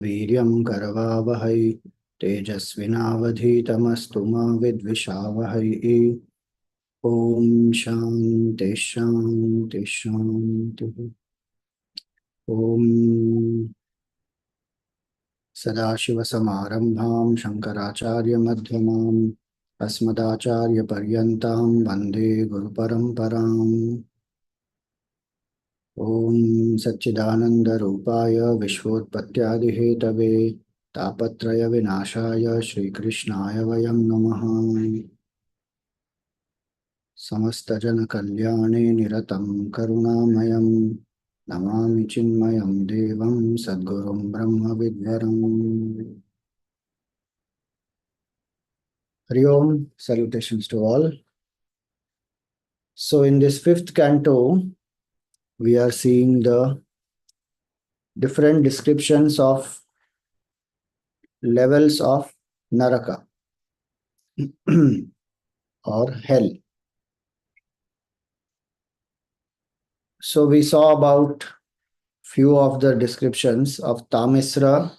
वीर्यं करवावहै तेजस्विनावधीतमस्तु मा विद्विषावहै। ॐ शान्ति शान्ति शान्तिः। ॐ सदाशिवसमारम्भां शङ्कराचार्यमध्यमाम् अस्मदाचार्यपर्यन्तां वन्दे गुरुपरम्पराम्। ॐ सच्चिदानन्दरूपाय विश्वोत्पत्त्यादिहेतवे तापत्रयविनाशाय श्रीकृष्णाय वयं नमः। समस्तजनकल्याणे निरतं करुणामयं नमामि चिन्मयं देवं सद्गुरुं ब्रह्मविद्वरम्। Hari Om, salutations to all. So in this fifth canto, we are seeing the different descriptions of levels of Naraka or hell. So we saw about few of the descriptions of Tamisra,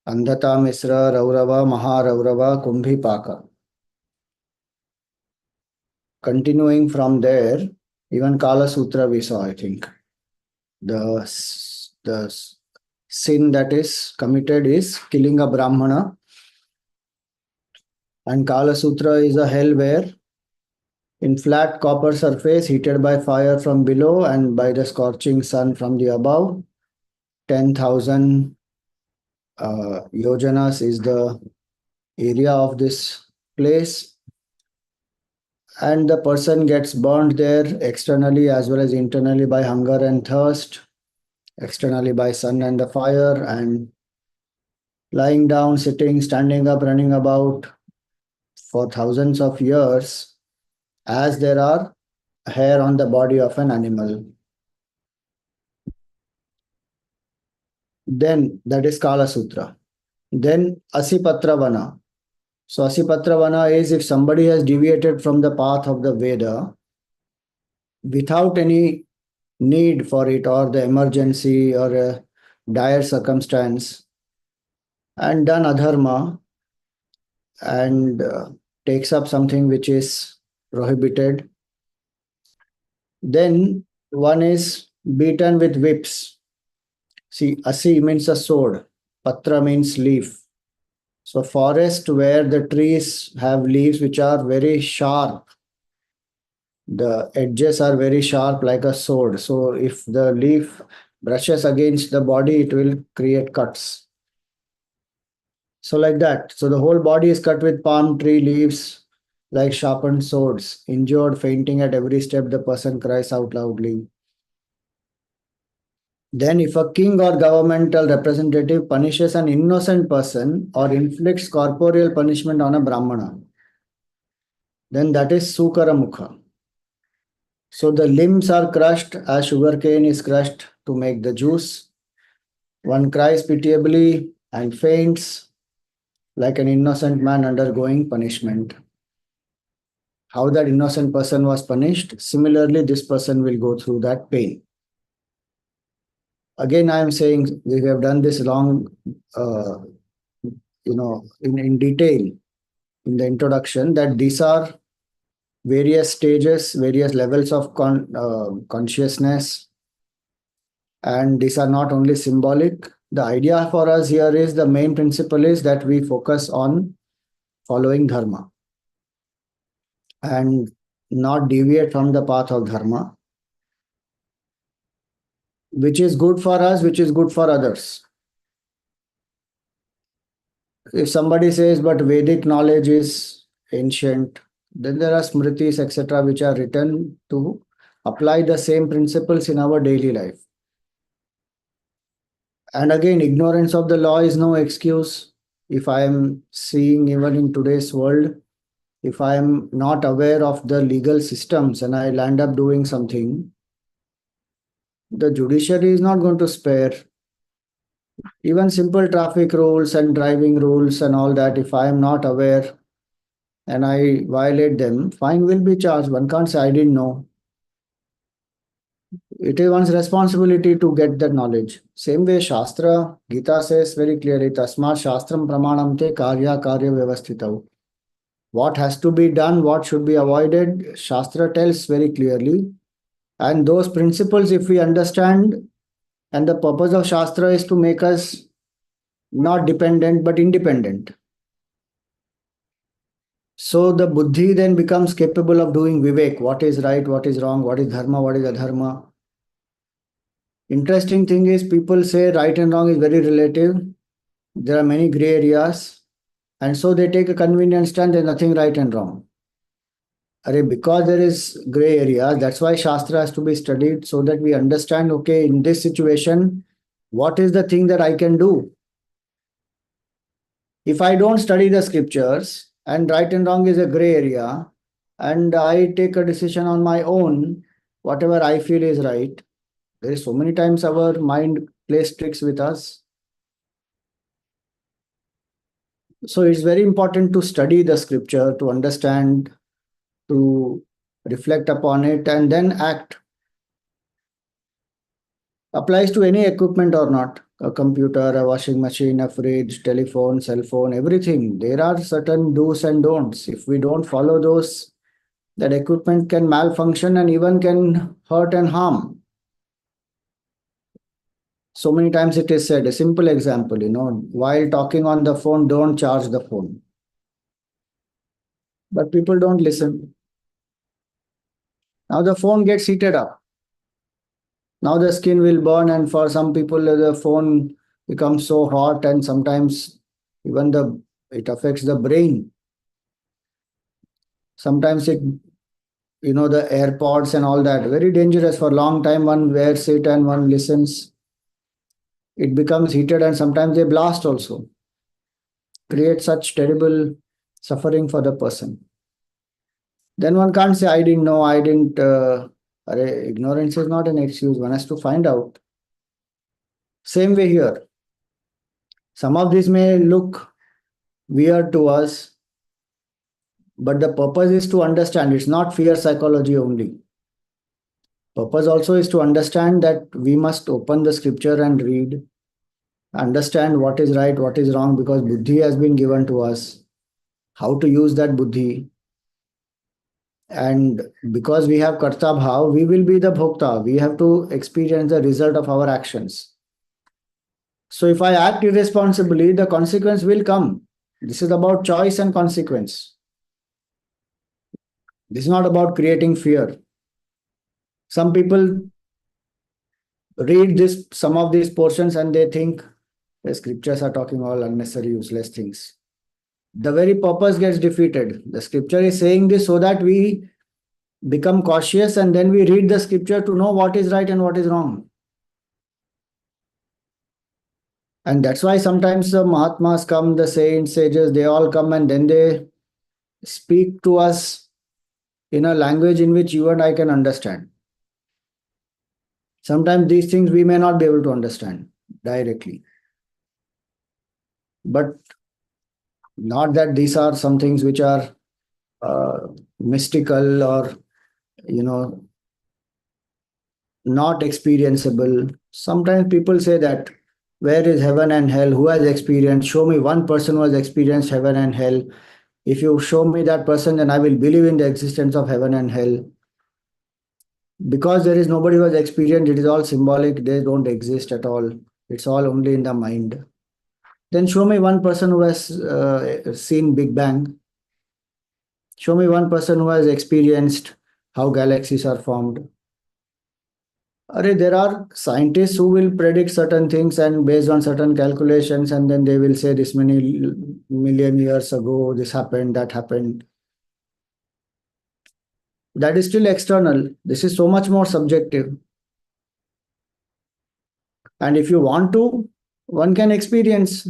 Andhatamisra, Raurava, Maharaurava, Kumbhipaka. Continuing from there, even Kala Sutra we saw, I think. The sin that is committed is killing a Brahmana. And Kala Sutra is a hell where in flat copper surface heated by fire from below and by the scorching sun from the above, 10,000 yojanas is the area of this place. And the person gets burned there externally as well as internally by hunger and thirst, externally by sun and the fire, and lying down, sitting, standing up, running about for thousands of years as there are hair on the body of an animal. Then that is Kala Sutra. Then Asipatravana. So Asipatravana is if somebody has deviated from the path of the Veda without any need for it or the emergency or a dire circumstance and done adharma and takes up something which is prohibited, then one is beaten with whips. See, Asi means a sword, Patra means leaf. So forest where the trees have leaves which are very sharp, the edges are very sharp like a sword. So if the leaf brushes against the body, it will create cuts. So like that. So the whole body is cut with palm tree leaves like sharpened swords. Injured, fainting at every step, the person cries out loudly. Then if a king or governmental representative punishes an innocent person or inflicts corporeal punishment on a Brahmana, then that is Sukaramukha. So the limbs are crushed as sugarcane is crushed to make the juice. One cries pitiably and faints like an innocent man undergoing punishment. How that innocent person was punished, similarly this person will go through that pain. Again, I am saying we have done this long, in detail in the introduction that these are various stages, various levels of consciousness, and these are not only symbolic. The idea for us here is the main principle is that we focus on following dharma and not deviate from the path of dharma, which is good for us, which is good for others. If somebody says, but Vedic knowledge is ancient, then there are smritis, etc., which are written to apply the same principles in our daily life. And again, ignorance of the law is no excuse. If I am seeing even in today's world, if I am not aware of the legal systems and I land up doing something, the judiciary is not going to spare. Even simple traffic rules and driving rules and all that, if I am not aware and I violate them, fine will be charged. One can't say I didn't know. It is one's responsibility to get that knowledge. Same way, Shastra, Gita says very clearly, Tasmat Shastram Pramanamte Karya Karya Vyavasthitav. What has to be done, what should be avoided, Shastra tells very clearly. And those principles, if we understand, and the purpose of Shastra is to make us not dependent but independent. So the buddhi then becomes capable of doing vivek, what is right, what is wrong, what is dharma, what is adharma. Interesting thing is people say right and wrong is very relative. There are many gray areas. And so they take a convenient stand, there's nothing right and wrong. Because there is gray areas, that's why Shastra has to be studied so that we understand, okay, in this situation, what is the thing that I can do? If I don't study the scriptures and right and wrong is a gray area, and I take a decision on my own, whatever I feel is right, there is so many times our mind plays tricks with us. So it's very important to study the scripture, to understand, to reflect upon it, and then act. Applies to any equipment or not. A computer, a washing machine, a fridge, telephone, cell phone, everything. There are certain do's and don'ts. If we don't follow those, that equipment can malfunction and even can hurt and harm. So many times it is said, a simple example, while talking on the phone, don't charge the phone. But people don't listen. Now the phone gets heated up. Now the skin will burn, and for some people the phone becomes so hot, and sometimes even it affects the brain. Sometimes the AirPods and all that, very dangerous. For a long time one wears it and one listens. It becomes heated and sometimes they blast also. Create such terrible suffering for the person. Then one can't say, I didn't know, I didn't. Ignorance is not an excuse. One has to find out. Same way here. Some of these may look weird to us, but the purpose is to understand. It's not fear psychology only. Purpose also is to understand that we must open the scripture and read, understand what is right, what is wrong, because buddhi has been given to us. How to use that buddhi. And because we have karta bhav, we will be the bhokta. We have to experience the result of our actions. So if I act irresponsibly, the consequence will come. This is about choice and consequence. This is not about creating fear. Some people read some of these portions and they think the scriptures are talking all unnecessary, useless things. The very purpose gets defeated. The scripture is saying this so that we become cautious and then we read the scripture to know what is right and what is wrong. And that's why sometimes the Mahatmas come, the saints, sages, they all come and then they speak to us in a language in which you and I can understand. Sometimes these things we may not be able to understand directly. But not that these are some things which are mystical or, not experienceable. Sometimes people say that, where is heaven and hell? Who has experienced? Show me one person who has experienced heaven and hell. If you show me that person, then I will believe in the existence of heaven and hell. Because there is nobody who has experienced, it is all symbolic. They don't exist at all. It's all only in the mind. Then show me one person who has seen Big Bang. Show me one person who has experienced how galaxies are formed. There are scientists who will predict certain things and based on certain calculations, and then they will say this many million years ago, this happened, that happened. That is still external. This is so much more subjective. And if you want to, one can experience.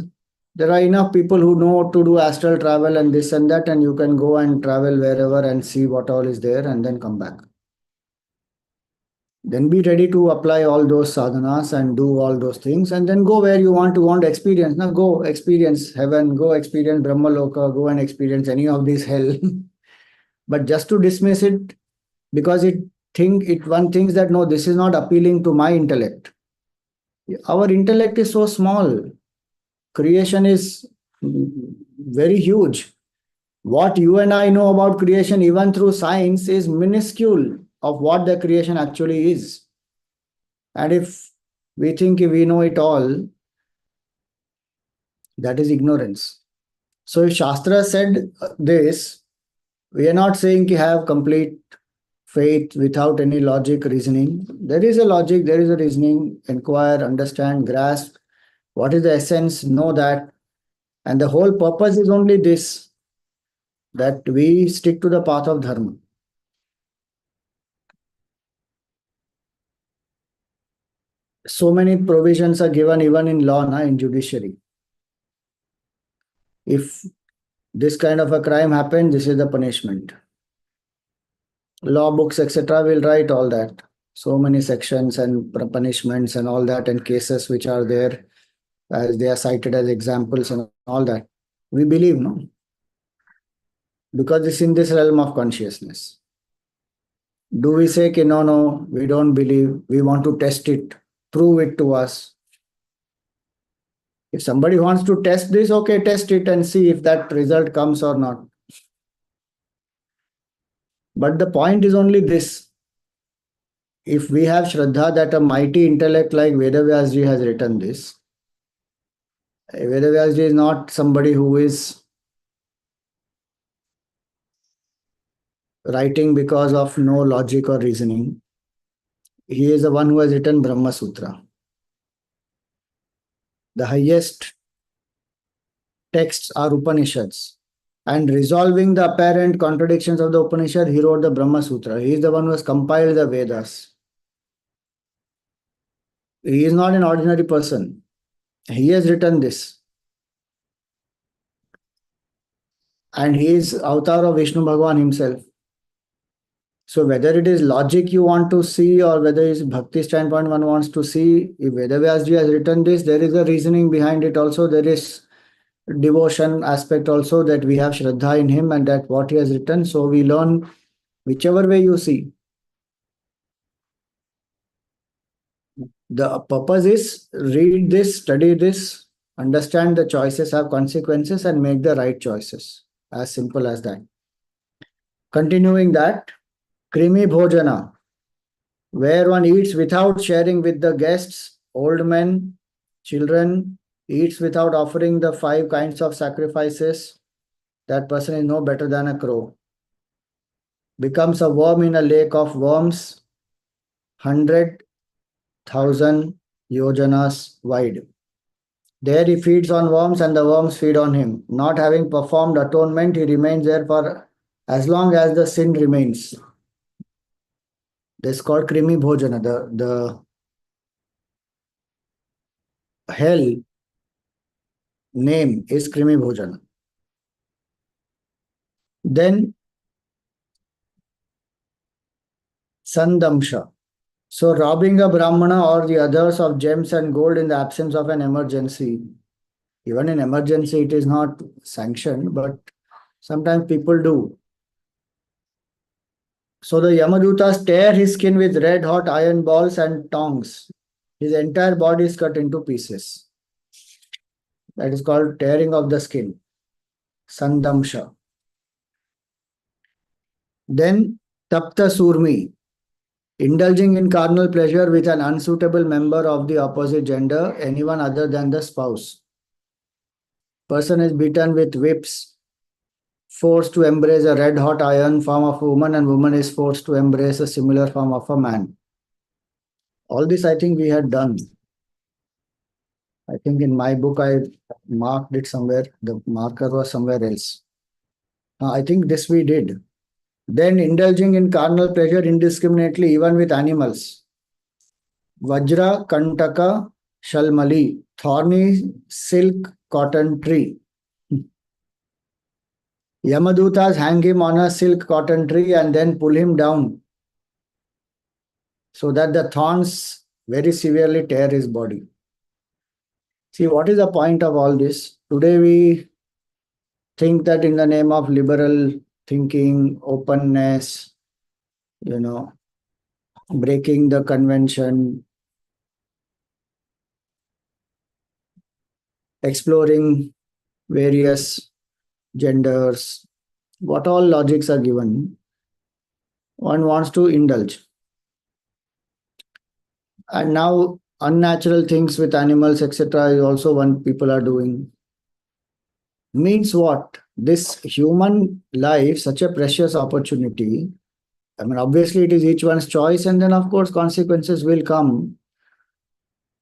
There are enough people who know to do astral travel and this and that, and you can go and travel wherever and see what all is there and then come back. Then be ready to apply all those sadhanas and do all those things and then go where you want to experience. Now go experience heaven, go experience Brahmaloka, go and experience any of this hell. But just to dismiss it because it one thinks that no, this is not appealing to my intellect. Our intellect is so small. Creation is very huge. What you and I know about creation, even through science, is minuscule of what the creation actually is. And if we think we know it all, that is ignorance. So if Shastra said this, we are not saying to have complete faith without any logic, reasoning. There is a logic, there is a reasoning, inquire, understand, grasp. What is the essence? Know that. And the whole purpose is only this, that we stick to the path of dharma. So many provisions are given even in law, in judiciary. If this kind of a crime happened, this is the punishment. Law books, etc., will write all that. So many sections and punishments and all that, and cases which are there as they are cited as examples and all that. We believe, no? Because it's in this realm of consciousness. Do we say, no, no, we don't believe, we want to test it, prove it to us? If somebody wants to test this, okay, test it and see if that result comes or not. But the point is only this. If we have Shraddha that a mighty intellect like Vedavyasji has written this, Vedavyasji is not somebody who is writing because of no logic or reasoning. He is the one who has written Brahma Sutra. The highest texts are Upanishads. And resolving the apparent contradictions of the Upanishad, he wrote the Brahma Sutra. He is the one who has compiled the Vedas. He is not an ordinary person. He has written this. And he is avatar of Vishnu Bhagavan himself. So whether it is logic you want to see or whether it is bhakti standpoint one wants to see, if Vedavyasji has written this, there is a reasoning behind it also. There is devotion aspect also, that we have Shraddha in him and that what he has written. So we learn whichever way you see. The purpose is read this, study this, understand the choices have consequences and make the right choices. As simple as that. Continuing that, Krimi Bhojana, where one eats without sharing with the guests, old men, children, eats without offering the 5 kinds of sacrifices, that person is no better than a crow. Becomes a worm in a lake of worms, 100,000 yojanas wide. There he feeds on worms and the worms feed on him. Not having performed atonement, he remains there for as long as the sin remains. This is called Krimi Bhojana. The hell name is Krimi Bhojana. Then Sandamsha. So robbing a Brahmana or the others of gems and gold in the absence of an emergency. Even in emergency, it is not sanctioned, but sometimes people do. So the Yamadutas tear his skin with red hot iron balls and tongs. His entire body is cut into pieces. That is called tearing of the skin. Sandamsha. Then Tapta Surmi. Indulging in carnal pleasure with an unsuitable member of the opposite gender, anyone other than the spouse. Person is beaten with whips, forced to embrace a red hot iron form of a woman, and woman is forced to embrace a similar form of a man. All this I think we had done. I think in my book I marked it somewhere. The marker was somewhere else. I think this we did. Then indulging in carnal pleasure indiscriminately even with animals. Vajra, Kantaka, Shalmali, thorny silk cotton tree. Yamadutas hang him on a silk cotton tree and then pull him down so that the thorns very severely tear his body. See, what is the point of all this? Today we think that in the name of liberal thinking, openness, breaking the convention, exploring various genders, what all logics are given, one wants to indulge. And now unnatural things with animals, etc., is also one people are doing. Means what? This human life, such a precious opportunity. I mean, obviously, it is each one's choice, and then, of course, consequences will come.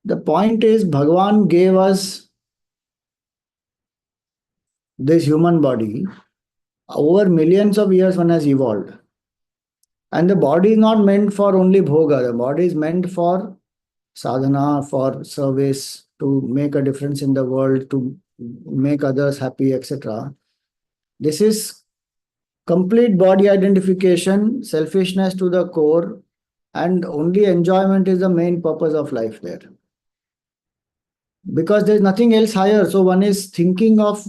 The point is, Bhagavan gave us this human body. Over millions of years, one has evolved. And the body is not meant for only bhoga, the body is meant for sadhana, for service, to make a difference in the world, to make others happy, etc. This is complete body identification, selfishness to the core, and only enjoyment is the main purpose of life there. Because there is nothing else higher. So one is thinking of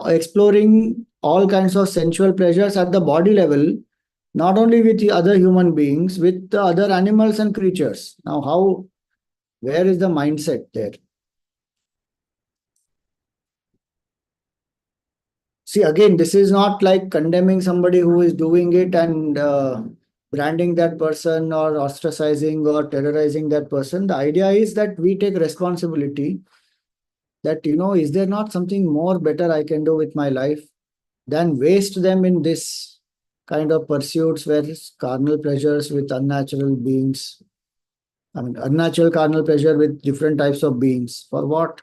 exploring all kinds of sensual pleasures at the body level, not only with the other human beings, with the other animals and creatures. Now, where is the mindset there? See, again, this is not like condemning somebody who is doing it and branding that person or ostracizing or terrorizing that person. The idea is that we take responsibility that, is there not something more better I can do with my life than waste them in this kind of pursuits where carnal pleasures with unnatural beings, I mean, unnatural carnal pleasure with different types of beings. For what?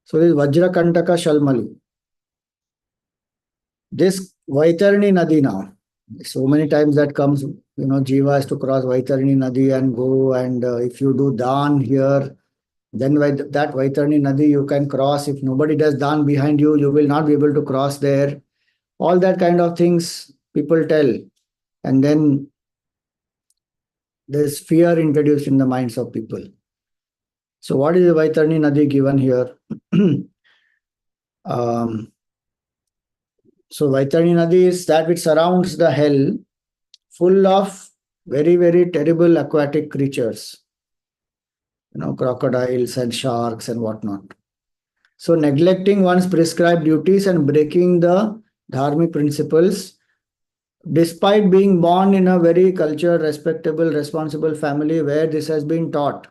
So this Vajra Kantaka Shalmali. This Vaitarani Nadi now, so many times that comes, Jiva has to cross Vaitarani Nadi and go, and if you do Dan here, then that Vaitarani Nadi you can cross. If nobody does Dan behind you, you will not be able to cross there. All that kind of things people tell. And then there's fear introduced in the minds of people. So what is the Vaitarani Nadi given here? So Vaitarani Nadi is that which surrounds the hell, full of very, very terrible aquatic creatures, crocodiles and sharks and whatnot. So neglecting one's prescribed duties and breaking the dharmic principles, despite being born in a very cultured, respectable, responsible family where this has been taught,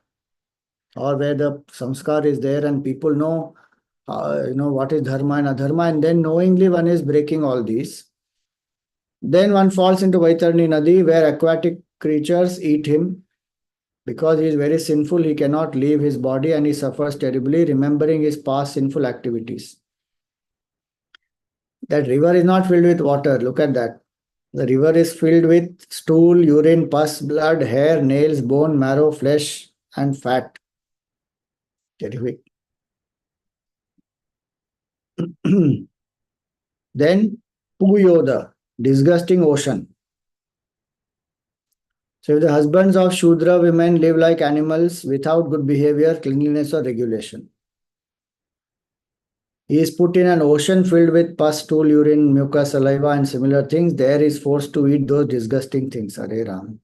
or where the samskar is there and people know, what is dharma and adharma, and then knowingly one is breaking all these. Then one falls into Vaitarani Nadi where aquatic creatures eat him. Because he is very sinful, he cannot leave his body and he suffers terribly, remembering his past sinful activities. That river is not filled with water. Look at that. The river is filled with stool, urine, pus, blood, hair, nails, bone, marrow, flesh, and fat. Terrific. Then Puyoda, disgusting ocean. So if the husbands of Shudra women live like animals without good behavior, cleanliness, or regulation, he is put in an ocean filled with pus, stool, urine, mucus, saliva, and similar things. There he is forced to eat those disgusting things. Hare Ram.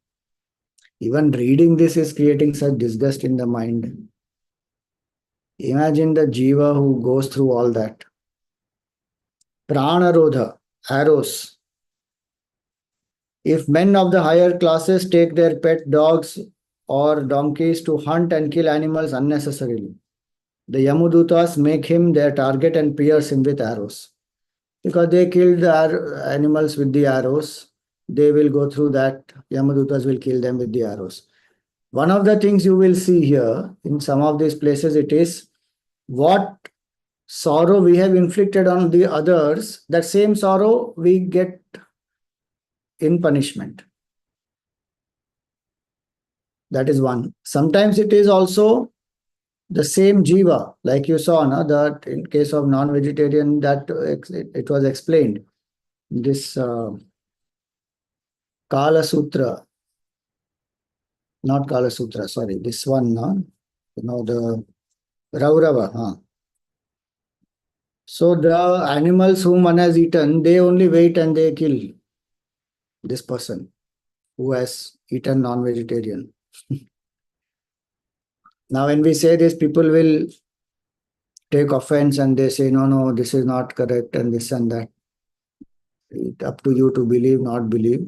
Even reading this is creating such disgust in the mind. Imagine the jiva who goes through all that. Pranarodha, arrows. If men of the higher classes take their pet dogs or donkeys to hunt and kill animals unnecessarily, the Yamudutas make him their target and pierce him with arrows. Because they killed the animals with the arrows, they will go through that. Yamadutas will kill them with the arrows. One of the things you will see here in some of these places, it is what sorrow we have inflicted on the others, that same sorrow we get in punishment. That is one. Sometimes it is also the same jiva, like you saw, that in case of non-vegetarian, that it was explained. This Kala Sutra, not Kala Sutra, sorry, this one, the Raurava. So the animals whom one has eaten, they only wait and they kill this person who has eaten non-vegetarian. Now, when we say this, people will take offense and they say, no, no, this is not correct and this and that. It's up to you to believe, not believe.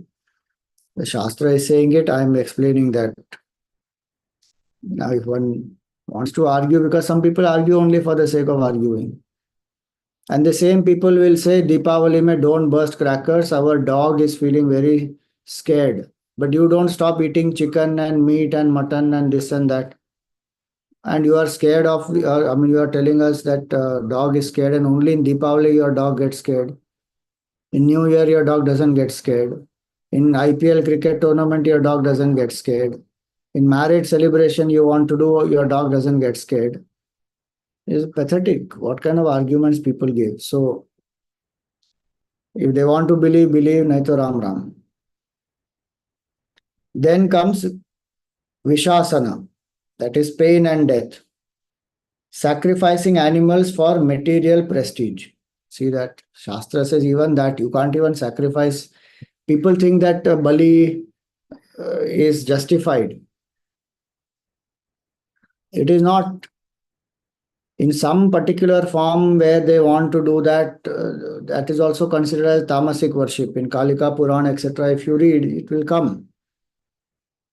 The Shastra is saying it, I am explaining that. Now, if one wants to argue, because some people argue only for the sake of arguing. And the same people will say, Deepavali mein don't burst crackers, our dog is feeling very scared. But you don't stop eating chicken and meat and mutton and this and that. And you are scared of, you are telling us that dog is scared and only in Deepavali your dog gets scared. In New Year, your dog doesn't get scared. In IPL cricket tournament, your dog doesn't get scared. In marriage celebration you want to do, your dog doesn't get scared. It's pathetic. What kind of arguments people give? So, if they want to believe, believe, nahi to Ram Ram. Then comes Vishasana, that is pain and death. Sacrificing animals for material prestige. See that Shastra says even that you can't even sacrifice. People think that Bali is justified. It is not. In some particular form where they want to do that, that is also considered as tamasic worship. In Kalika Puran, etc., if you read, it will come.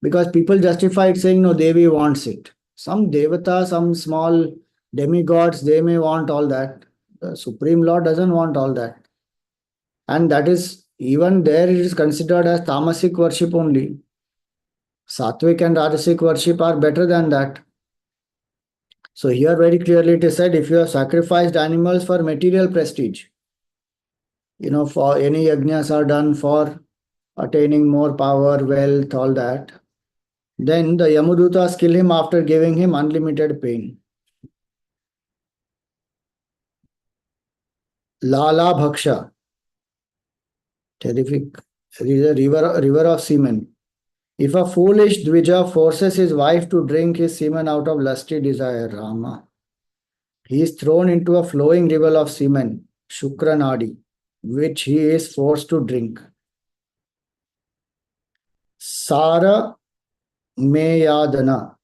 Because people justify it saying, no, Devi wants it. Some Devata, some small demigods, they may want all that. The Supreme Lord doesn't want all that. And that is, even there it is considered as tamasic worship only. Sattvic and Rajasic worship are better than that. So here very clearly it is said, if you have sacrificed animals for material prestige, for any yajnas are done for attaining more power, wealth, all that, then the Yamadutas kill him after giving him unlimited pain. Lala Bhaksha, terrific, river of semen. If a foolish Dvija forces his wife to drink his semen out of lusty desire, Rama, he is thrown into a flowing river of semen, Shukranadi, which he is forced to drink. Sara Meyadana,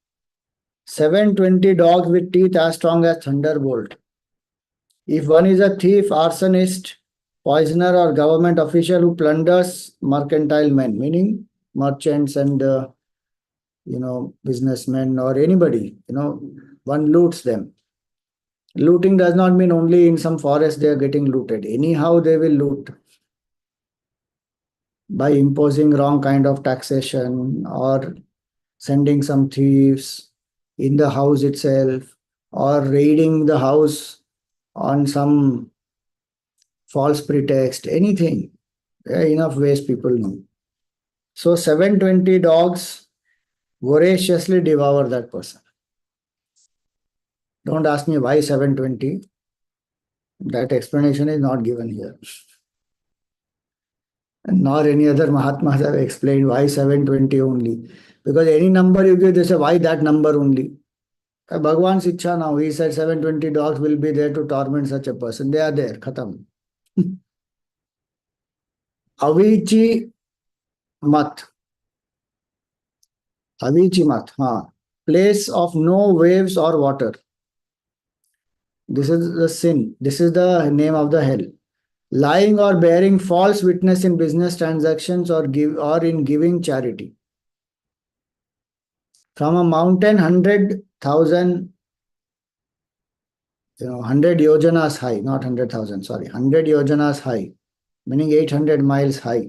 720 dogs with teeth as strong as thunderbolt. If one is a thief, arsonist, poisoner, or government official who plunders mercantile men, meaning merchants and businessmen or anybody, one loots them. Looting does not mean only in some forest they are getting looted. Anyhow, they will loot by imposing wrong kind of taxation or sending some thieves in the house itself or raiding the house on some false pretext, anything. There are enough ways people know. So 720 dogs voraciously devour that person. Don't ask me why 720. That explanation is not given here. Nor any other Mahatmas have explained why 720 only. Because any number you give, they say, why that number only? Bhagwan's Ichha now, he said 720 dogs will be there to torment such a person. They are there, khatam. Avichi Mat. Avichi Mat, place of no waves or water. This is the sin. This is the name of the hell. Lying or bearing false witness in business transactions or in giving charity. From a mountain 100,000, 100 yojanas high, not 100,000, sorry, 100 yojanas high, meaning 800 miles high.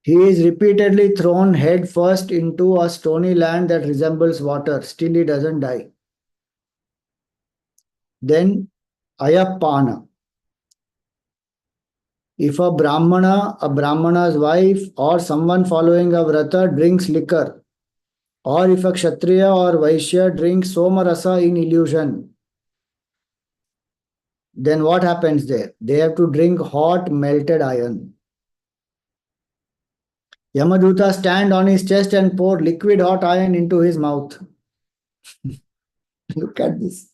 He is repeatedly thrown head first into a stony land that resembles water. Still he doesn't die. Then Ayappana. If a Brahmana's wife or someone following a vrata drinks liquor, or if a Kshatriya or Vaishya drinks Somarasa in illusion, then what happens there? They have to drink hot melted iron. Yamaduta stand on his chest and pour liquid hot iron into his mouth. Look at this.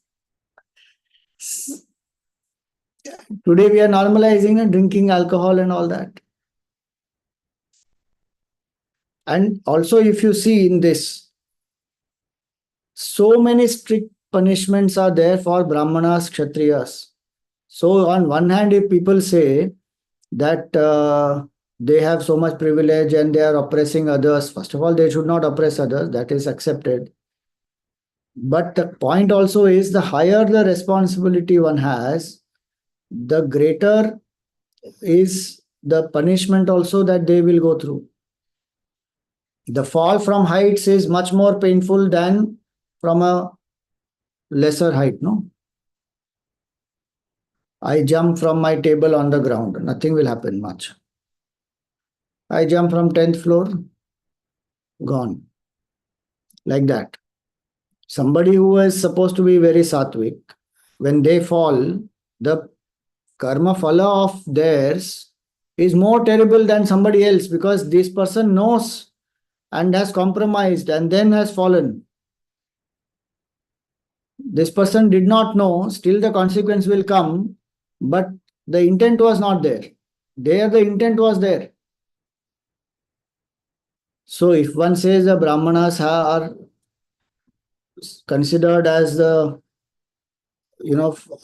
Today we are normalizing drinking alcohol and all that. And also, if you see in this, so many strict punishments are there for Brahmanas, Kshatriyas. So, on one hand, if people say that they have so much privilege and they are oppressing others, first of all, they should not oppress others, that is accepted. But the point also is the higher the responsibility one has, the greater is the punishment also that they will go through. The fall from heights is much more painful than from a lesser height, no? I jump from my table on the ground, nothing will happen much. I jump from 10th floor, gone. Like that. Somebody who is supposed to be very sattvic, when they fall, the karma phala of theirs is more terrible than somebody else because this person knows and has compromised and then has fallen. This person did not know, still the consequence will come, but the intent was not there. There, the intent was there. So, if one says the Brahmanas are considered as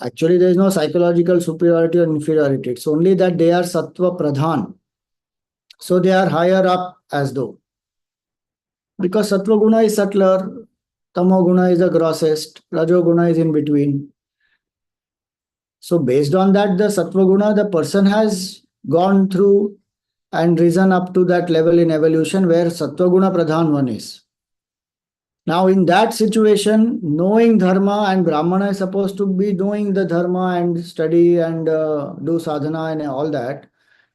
actually there is no psychological superiority or inferiority. It's only that they are Sattva Pradhan. So, they are higher up as though. Because Sattva Guna is subtler, Tamo Guna is the grossest, Rajo Guna is in between. So based on that, the Sattva Guna, the person has gone through and risen up to that level in evolution where Sattva Guna Pradhan one is. Now in that situation, knowing Dharma, and Brahmana is supposed to be knowing the Dharma and study and do sadhana and all that,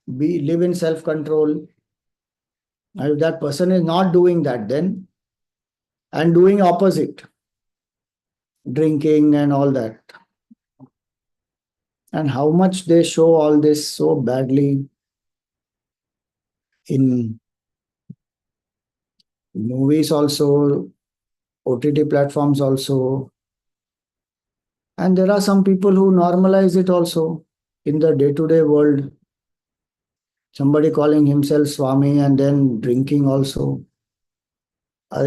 live in self-control. If that person is not doing that then, and doing opposite, drinking and all that, and how much they show all this so badly in movies also, OTT platforms also. And there are some people who normalize it also in the day-to-day world. Somebody calling himself Swami and then drinking also. How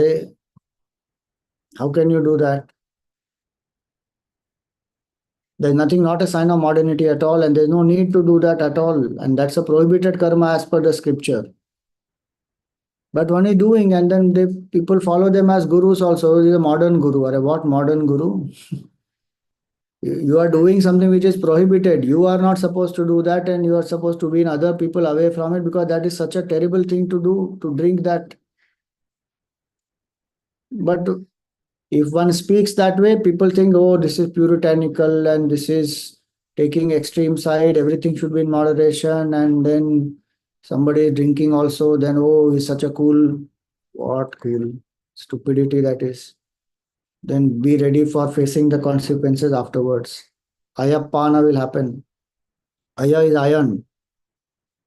can you do that? There's nothing, not a sign of modernity at all, and there's no need to do that at all. And that's a prohibited karma as per the scripture. But one is doing, and then people follow them as gurus also. He's a modern guru. Or what modern guru? You are doing something which is prohibited. You are not supposed to do that, and you are supposed to wean other people away from it because that is such a terrible thing to do, to drink that. But if one speaks that way, people think, oh, this is puritanical and this is taking extreme side, everything should be in moderation, and then somebody is drinking also, then oh, he's such a cool, what cool stupidity that is. Then be ready for facing the consequences afterwards. Ayappana will happen. Aya is iron.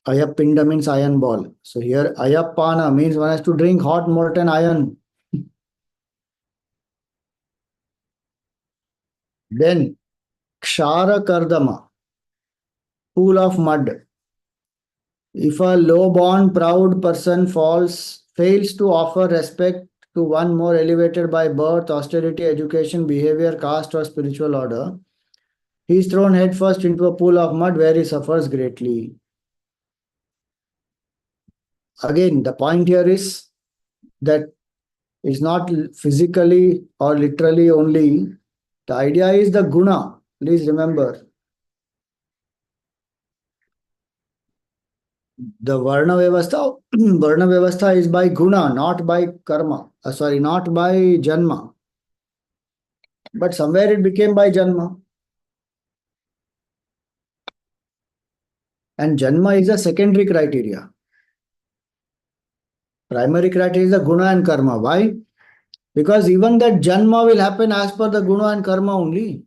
Ayappinda means iron ball. So here Ayappana means one has to drink hot molten iron. Then Kshara Kardama, pool of mud. If a low-born, proud person fails to offer respect to one more elevated by birth, austerity, education, behavior, caste, or spiritual order, he is thrown headfirst into a pool of mud where he suffers greatly. Again, the point here is that it's not physically or literally only. The idea is the guna. Please remember, the Varna Vyavastha, Varna Vyavastha is by guna, not by karma. Not by janma. But somewhere it became by janma. And janma is a secondary criteria. Primary criteria is the guna and karma. Why? Because even that janma will happen as per the guna and karma only.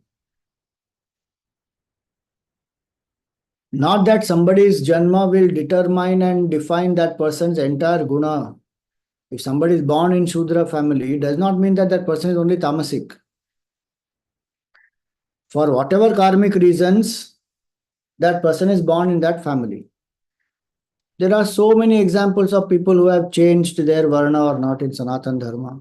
Not that somebody's janma will determine and define that person's entire guna. If somebody is born in Shudra family, it does not mean that that person is only tamasic. For whatever karmic reasons, that person is born in that family. There are so many examples of people who have changed their varna or not in Sanatan Dharma.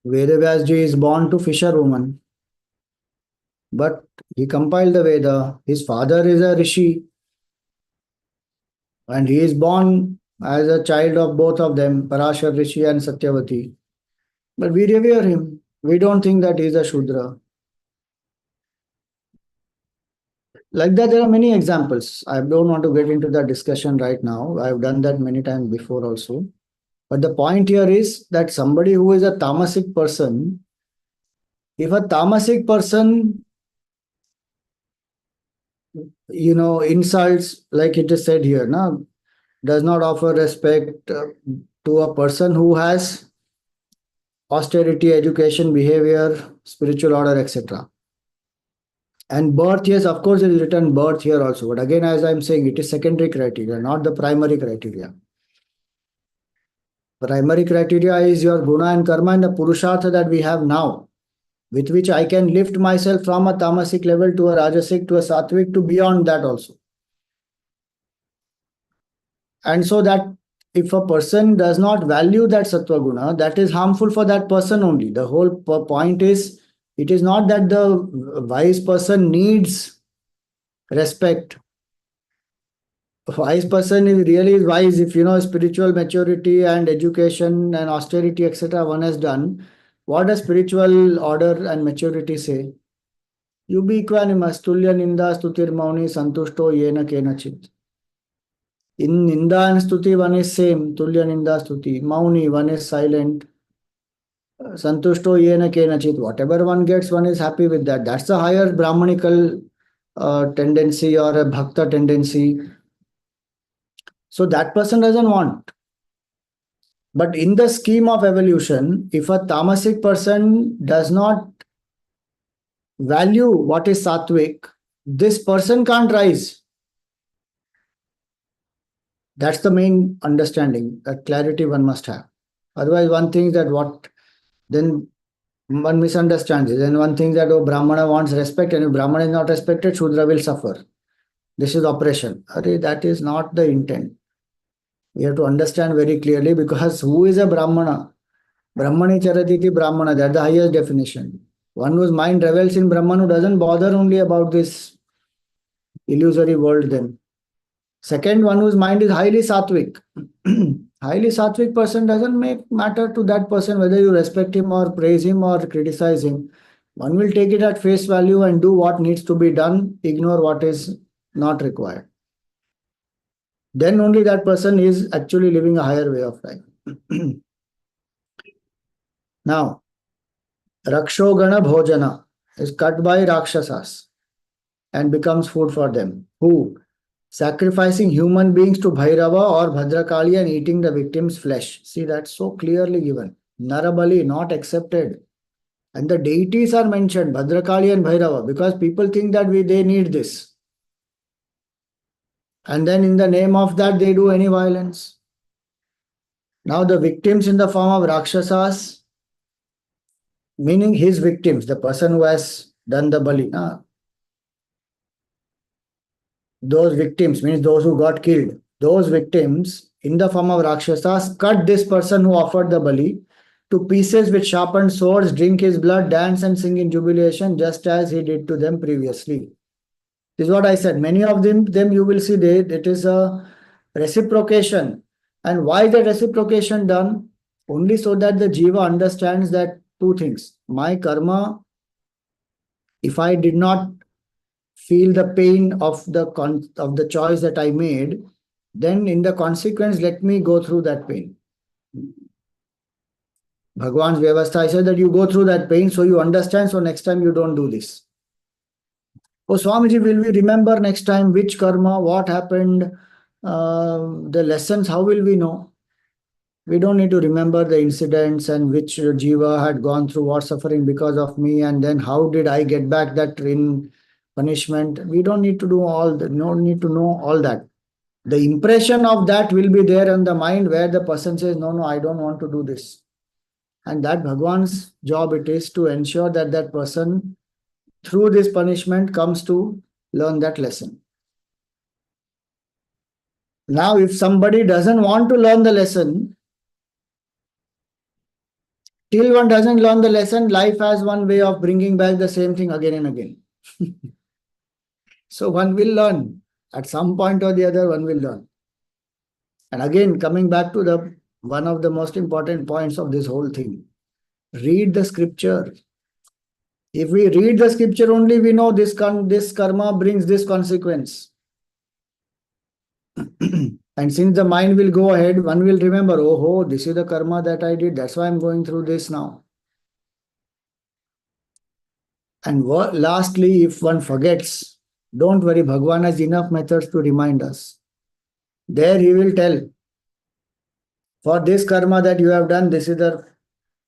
Vedavyasji is born to fisherwoman, but he compiled the Veda. His father is a rishi, and he is born as a child of both of them, Parashar Rishi and Satyavati. But we revere him. We don't think that he is a Shudra. Like that, there are many examples. I don't want to get into that discussion right now. I've done that many times before also. But the point here is that somebody who is a tamasic person, if a tamasic person, insults, like it is said here, no, does not offer respect to a person who has austerity, education, behavior, spiritual order, etc. And birth, yes, of course, it is written birth here also. But again, as I'm saying, it is secondary criteria, not the primary criteria. Primary criteria is your guna and karma and the purushartha that we have now, with which I can lift myself from a tamasic level to a rajasic to a sattvic to beyond that also. And so that if a person does not value that sattva guna, that is harmful for that person only. The whole point is, it is not that the wise person needs respect. A wise person is really wise if spiritual maturity and education and austerity, etc., one has done. What does spiritual order and maturity say? You be equanimous, tulya ninda stutir mauni santushto yena kenachit. In Ninda and Stuti, one is same, Tulya Ninda Stuti. Mauni, one is silent. Santushto Yena Kenachit. Whatever one gets, one is happy with that. That's the higher Brahmanical tendency or a Bhakta tendency. So that person doesn't want. But in the scheme of evolution, if a tamasic person does not value what is sattvic, this person can't rise. That's the main understanding, that clarity one must have. Otherwise, one thinks that then one misunderstands it. Then one thinks that, oh, Brahmana wants respect, and if Brahmana is not respected, Shudra will suffer. This is oppression. That is not the intent. We have to understand very clearly, because who is a Brahmana? Brahmani charatiti Brahmana, that's the highest definition. One whose mind revels in Brahman, who doesn't bother only about this illusory world then. Second, one whose mind is highly sattvic. Highly sattvic person doesn't make matter to that person whether you respect him or praise him or criticize him. One will take it at face value and do what needs to be done, ignore what is not required. Then only that person is actually living a higher way of life. Now, Rakshogana Bhojana is cut by Rakshasas and becomes food for them. Who? Sacrificing human beings to Bhairava or Bhadrakali and eating the victim's flesh. See, that's so clearly given. Narabali, not accepted. And the deities are mentioned, Bhadrakali and Bhairava, because people think that they need this. And then in the name of that, they do any violence. Now the victims in the form of Rakshasas, meaning his victims, the person who has done the Bali. Those victims, means those who got killed, those victims in the form of Rakshasas cut this person who offered the Bali to pieces with sharpened swords, drink his blood, dance and sing in jubilation, just as he did to them previously. This is what I said. Many of them you will see it is a reciprocation. And why the reciprocation done? Only so that the jiva understands that two things. My karma, if I did not feel the pain of the choice that I made, then in the consequence, let me go through that pain. Bhagwan's Vyavastha, I said that you go through that pain so you understand, so next time you don't do this. Oh, Swamiji, will we remember next time which karma, what happened, the lessons, how will we know? We don't need to remember the incidents and which jiva had gone through what suffering because of me, and then how did I get back that in punishment. We don't need to do all that, no need to know all that. The impression of that will be there on the mind where the person says, no, I don't want to do this. And that Bhagwan's job it is to ensure that that person through this punishment comes to learn that lesson. Now, if somebody doesn't want to learn the lesson, till one doesn't learn the lesson, life has one way of bringing back the same thing again and again. So one will learn. At some point or the other, one will learn. And again, coming back to the one of the most important points of this whole thing, read the scripture. If we read the scripture only, we know this karma brings this consequence. And since the mind will go ahead, one will remember, oh, this is the karma that I did. That's why I'm going through this now. And lastly, if one forgets, don't worry, Bhagwan has enough methods to remind us. There he will tell, for this karma that you have done, this is the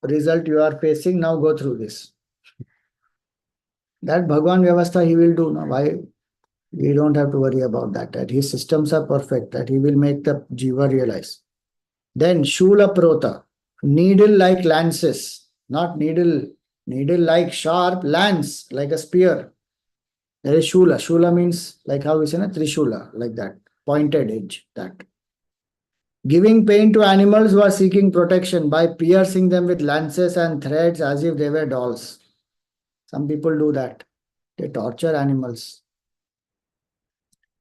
result you are facing. Now go through this. That Bhagwan Vyavastha he will do. Now, why? We don't have to worry about that. That his systems are perfect. That he will make the jiva realize. Then Shula Prota, needle like lances, not needle like sharp lance, like a spear. There is Shula. Shula means like how we say, Trishula, like that, pointed edge, that. Giving pain to animals who are seeking protection by piercing them with lances and threads as if they were dolls. Some people do that. They torture animals.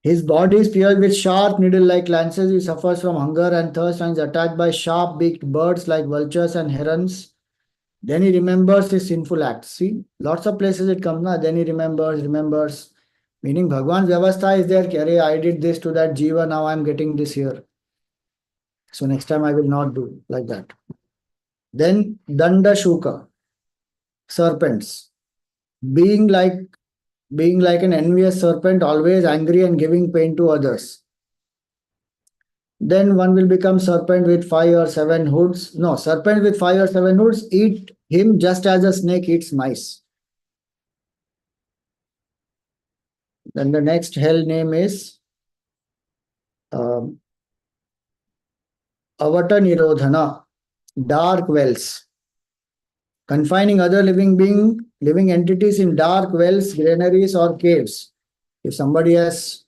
His body is pierced with sharp needle-like lances. He suffers from hunger and thirst and is attacked by sharp-beaked birds like vultures and herons. Then he remembers his sinful acts. See, lots of places it comes now. Then he remembers. Meaning Bhagwan's Vyavastha is there. Arey, I did this to that jiva, now I am getting this here. So next time I will not do like that. Then Danda Shuka, serpents. Being like an envious serpent, always angry and giving pain to others. Then one will become serpent with 5 or 7 hoods. No, serpent with 5 or 7 hoods eat him just as a snake eats mice. Then the next hell name is Avata Nirodhana, dark wells. Confining other living entities in dark wells, granaries or caves. If somebody has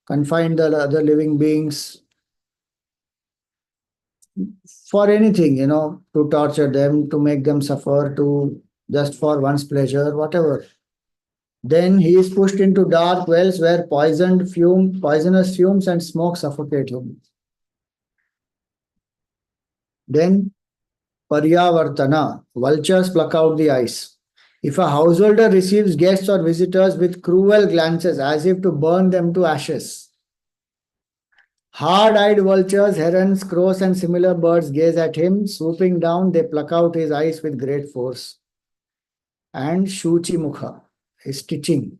confined the other living beings for anything, to torture them, to make them suffer, to just for one's pleasure, whatever. Then he is pushed into dark wells where poisonous fumes and smoke suffocate him. Then Paryavartana, vultures pluck out the eyes. If a householder receives guests or visitors with cruel glances as if to burn them to ashes, hard-eyed vultures, herons, crows and similar birds gaze at him. Swooping down, they pluck out his eyes with great force. And Shuchi Mukha is stitching.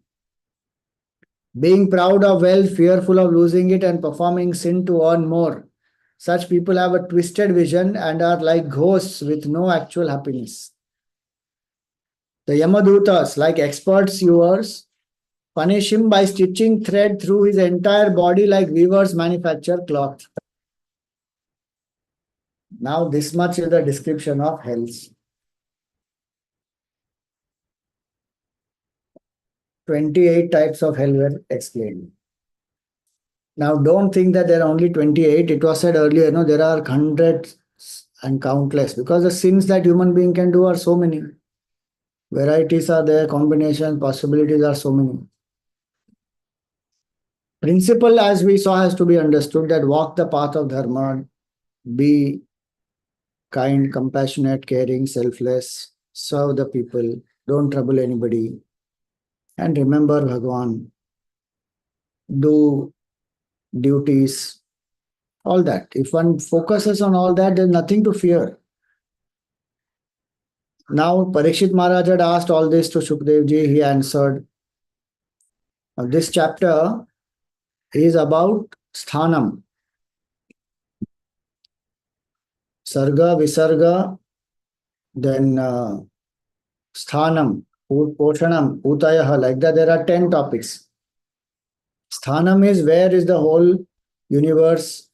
Being proud of wealth, fearful of losing it and performing sin to earn more. Such people have a twisted vision and are like ghosts with no actual happiness. The Yamadutas, like expert sewers, punish him by stitching thread through his entire body like weavers manufacture cloth. Now this much is the description of hells. 28 types of hell were explained. Now don't think that there are only 28. It was said earlier, there are hundreds and countless, because the sins that human being can do are so many. Varieties are there, combinations, possibilities are so many. Principle, as we saw, has to be understood, that walk the path of dharma, be kind, compassionate, caring, selfless, serve the people, don't trouble anybody, and remember Bhagwan, do duties, all that. If one focuses on all that, there's nothing to fear. Now, Parikshit Maharaj had asked all this to Shukdev Ji, he answered. Now, this chapter is about sthanam. Sarga, Visarga, then sthanam, Poshanam, Utayaha, like that there are 10 topics. Sthanam is where is the whole universe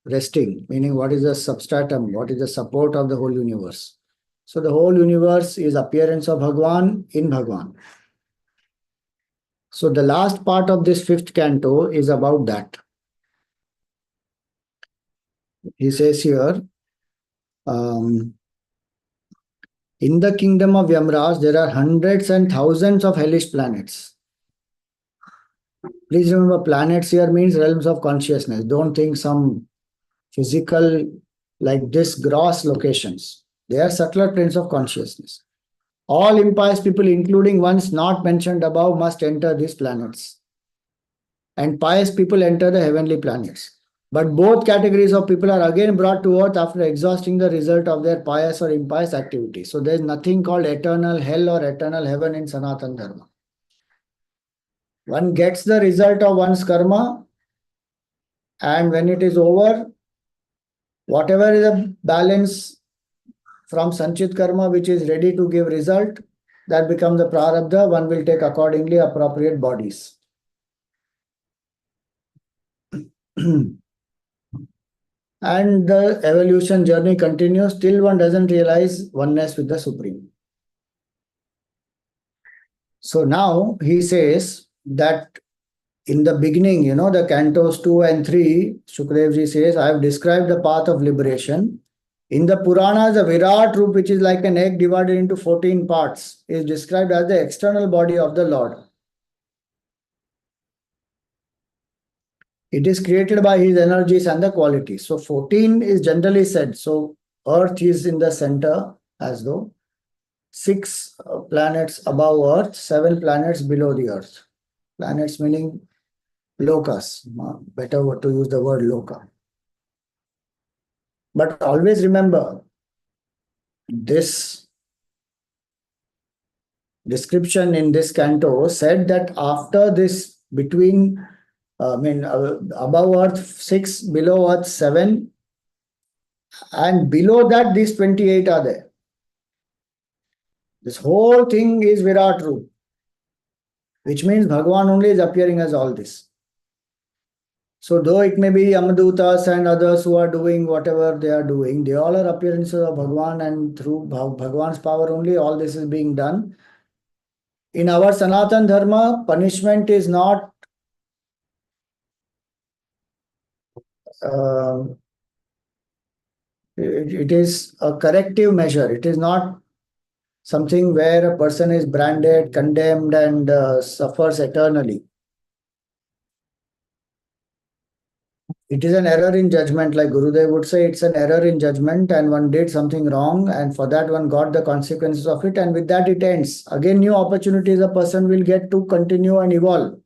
resting, meaning what is the substratum, what is the support of the whole universe. So the whole universe is appearance of Bhagwan in Bhagwan. So the last part of this fifth canto is about that. He says here, um, in the kingdom of Yamraj, there are hundreds and thousands of hellish planets. Please remember, planets here means realms of consciousness. Don't think some physical, like this, gross locations. They are subtler planes of consciousness. All impious people, including ones not mentioned above, must enter these planets. And pious people enter the heavenly planets. But both categories of people are again brought to earth after exhausting the result of their pious or impious activity. So there is nothing called eternal hell or eternal heaven in Sanatana Dharma. One gets the result of one's karma, and when it is over, whatever is the balance from Sanchit karma which is ready to give result, that becomes the prarabdha, one will take accordingly appropriate bodies. And the evolution journey continues till one doesn't realize oneness with the Supreme. So now he says that in the beginning, the cantos 2 and 3, Shukadevji says, I have described the path of liberation. In the Puranas, the Virat Roop, which is like an egg divided into 14 parts, is described as the external body of the Lord. It is created by his energies and the qualities. So 14 is generally said. So Earth is in the center, as though 6 planets above Earth, 7 planets below the Earth. Planets meaning lokas. Better to use the word loka. But always remember, this description in this canto said that after this, between above Earth 6, below Earth 7, and below that these 28 are there. This whole thing is Virat Roop, which means Bhagavan only is appearing as all this. So though it may be Amadutas and others who are doing whatever they are doing, they all are appearances of Bhagavan, and through Bhagavan's power only all this is being done. In our Sanatana Dharma, punishment is not it is a corrective measure. It is not something where a person is branded, condemned, and suffers eternally. It is an error in judgment, like Gurudev would say, it's an error in judgment, and one did something wrong, and for that one got the consequences of it, and with that it ends. Again, new opportunities a person will get to continue and evolve.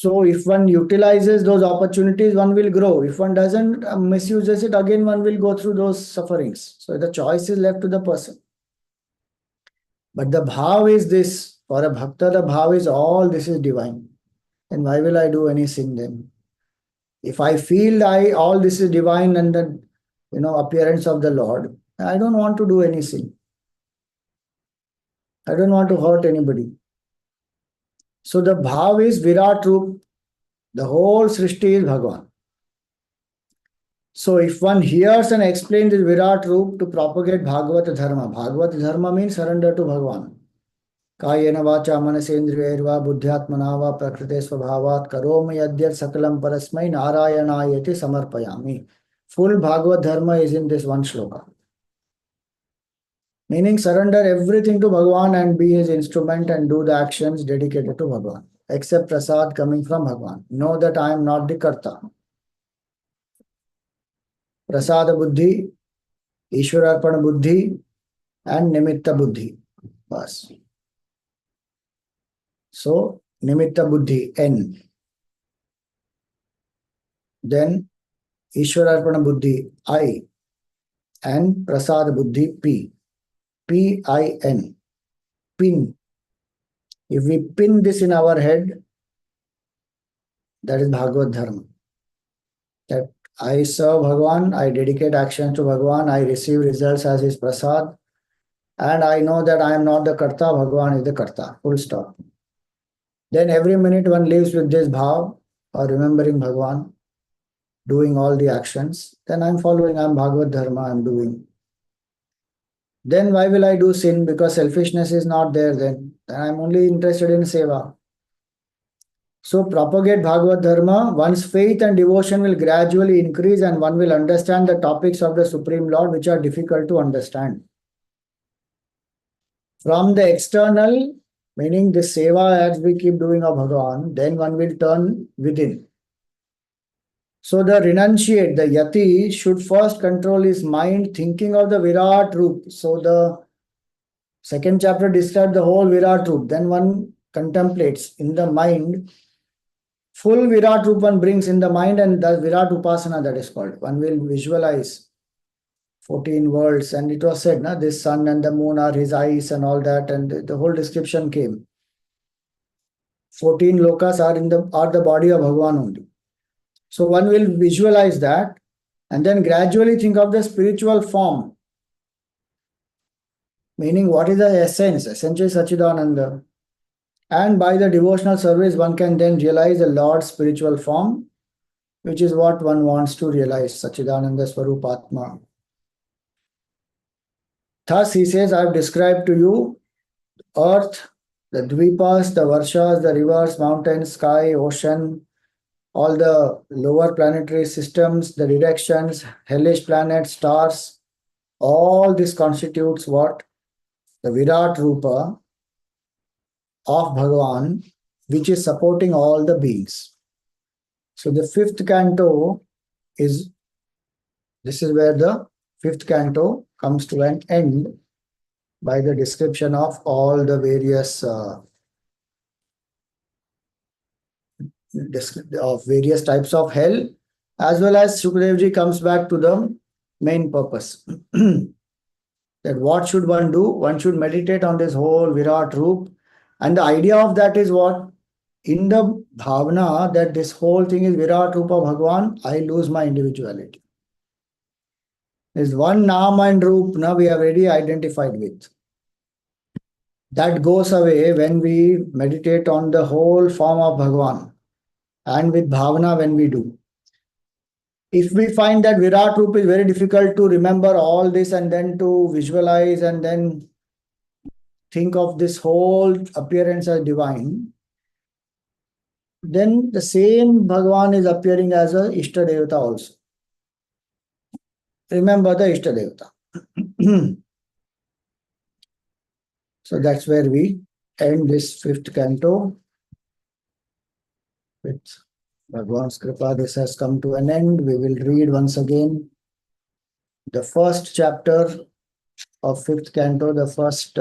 So if one utilizes those opportunities, one will grow. If one doesn't misuses it, again one will go through those sufferings. So the choice is left to the person. But the bhav is this. For a bhakta, the bhav is all this is divine. And why will I do any sin then? If I feel all this is divine and the appearance of the Lord, I don't want to do any sin. I don't want to hurt anybody. So the bhav is Virat Roop. The whole Srishti is Bhagavan. So if one hears and explains this Virat Roop to propagate Bhagavata Dharma, Bhagavata Dharma means surrender to Bhagavan. Kayena vacha manasendriyerva buddhyatmana va prakrite svabhavat karoma yadyat sakalam parasmai narayanayati samarpayami. Full Bhagavad Dharma is in this one shloka. Meaning surrender everything to Bhagavan and be his instrument and do the actions dedicated to Bhagavan. Except prasad coming from Bhagavan. Know that I am not the karta. Prasada buddhi, Ishwararpana buddhi, and Nimitta buddhi. Bas. So, Nimitta buddhi, N. Then, Ishwararpana buddhi, I. And Prasada buddhi, P. P-I-N. Pin. If we pin this in our head, that is Bhagavad Dharma. That I serve Bhagavan, I dedicate actions to Bhagavan, I receive results as his prasad, and I know that I am not the karta, Bhagavan is the karta. Full stop. Then every minute one lives with this bhav or remembering Bhagavan, doing all the actions, then I'm following, I'm Bhagavad Dharma, I'm doing. then why will I do sin? Because selfishness is not there then. I'm only interested in seva. So propagate Bhagavad Dharma, one's faith and devotion will gradually increase and one will understand the topics of the Supreme Lord which are difficult to understand. From the external, meaning the seva as we keep doing of Bhagavan, then one will turn within. So the renunciate, the yati should first control his mind thinking of the Virat Roop. So the second chapter describes the whole Virat Roop. Then one contemplates in the mind. Full Virat Roop one brings in the mind and the Virat Upasana that is called. One will visualize 14 worlds and it was said, na, this sun and the moon are his eyes and all that and the whole description came. 14 lokas are the body of Bhagavan only. So one will visualize that and then gradually think of the spiritual form. Meaning what is the essence? Essentially Sachidananda. And by the devotional service, one can then realize the Lord's spiritual form, which is what one wants to realize, Sachidananda Swarupatma. Thus, he says, I have described to you earth, the dvipas, the varshas, the rivers, mountains, sky, ocean, all the lower planetary systems, the directions, hellish planets, stars, all this constitutes what? The Virat Rupa of Bhagavan, which is supporting all the beings. So the fifth canto is, this is where the fifth canto comes to an end by the description of all the various types of hell, as well as Shukadevji comes back to the main purpose. That what should one do? One should meditate on this whole Virat Roop. And the idea of that is what? In the bhavana that this whole thing is Virat Rupa Bhagavan, I lose my individuality. There's one Nam and Roop now we have already identified with. That goes away when we meditate on the whole form of Bhagavan and with bhavana when we do. If we find that Virat Roop is very difficult to remember all this and then to visualize and then think of this whole appearance as divine, then the same Bhagavan is appearing as a Ishta Devata also. Remember the Ishta Devata. So that's where we end this fifth canto. With Bhagavan's Kripa, this has come to an end. We will read once again the first chapter of fifth canto, the first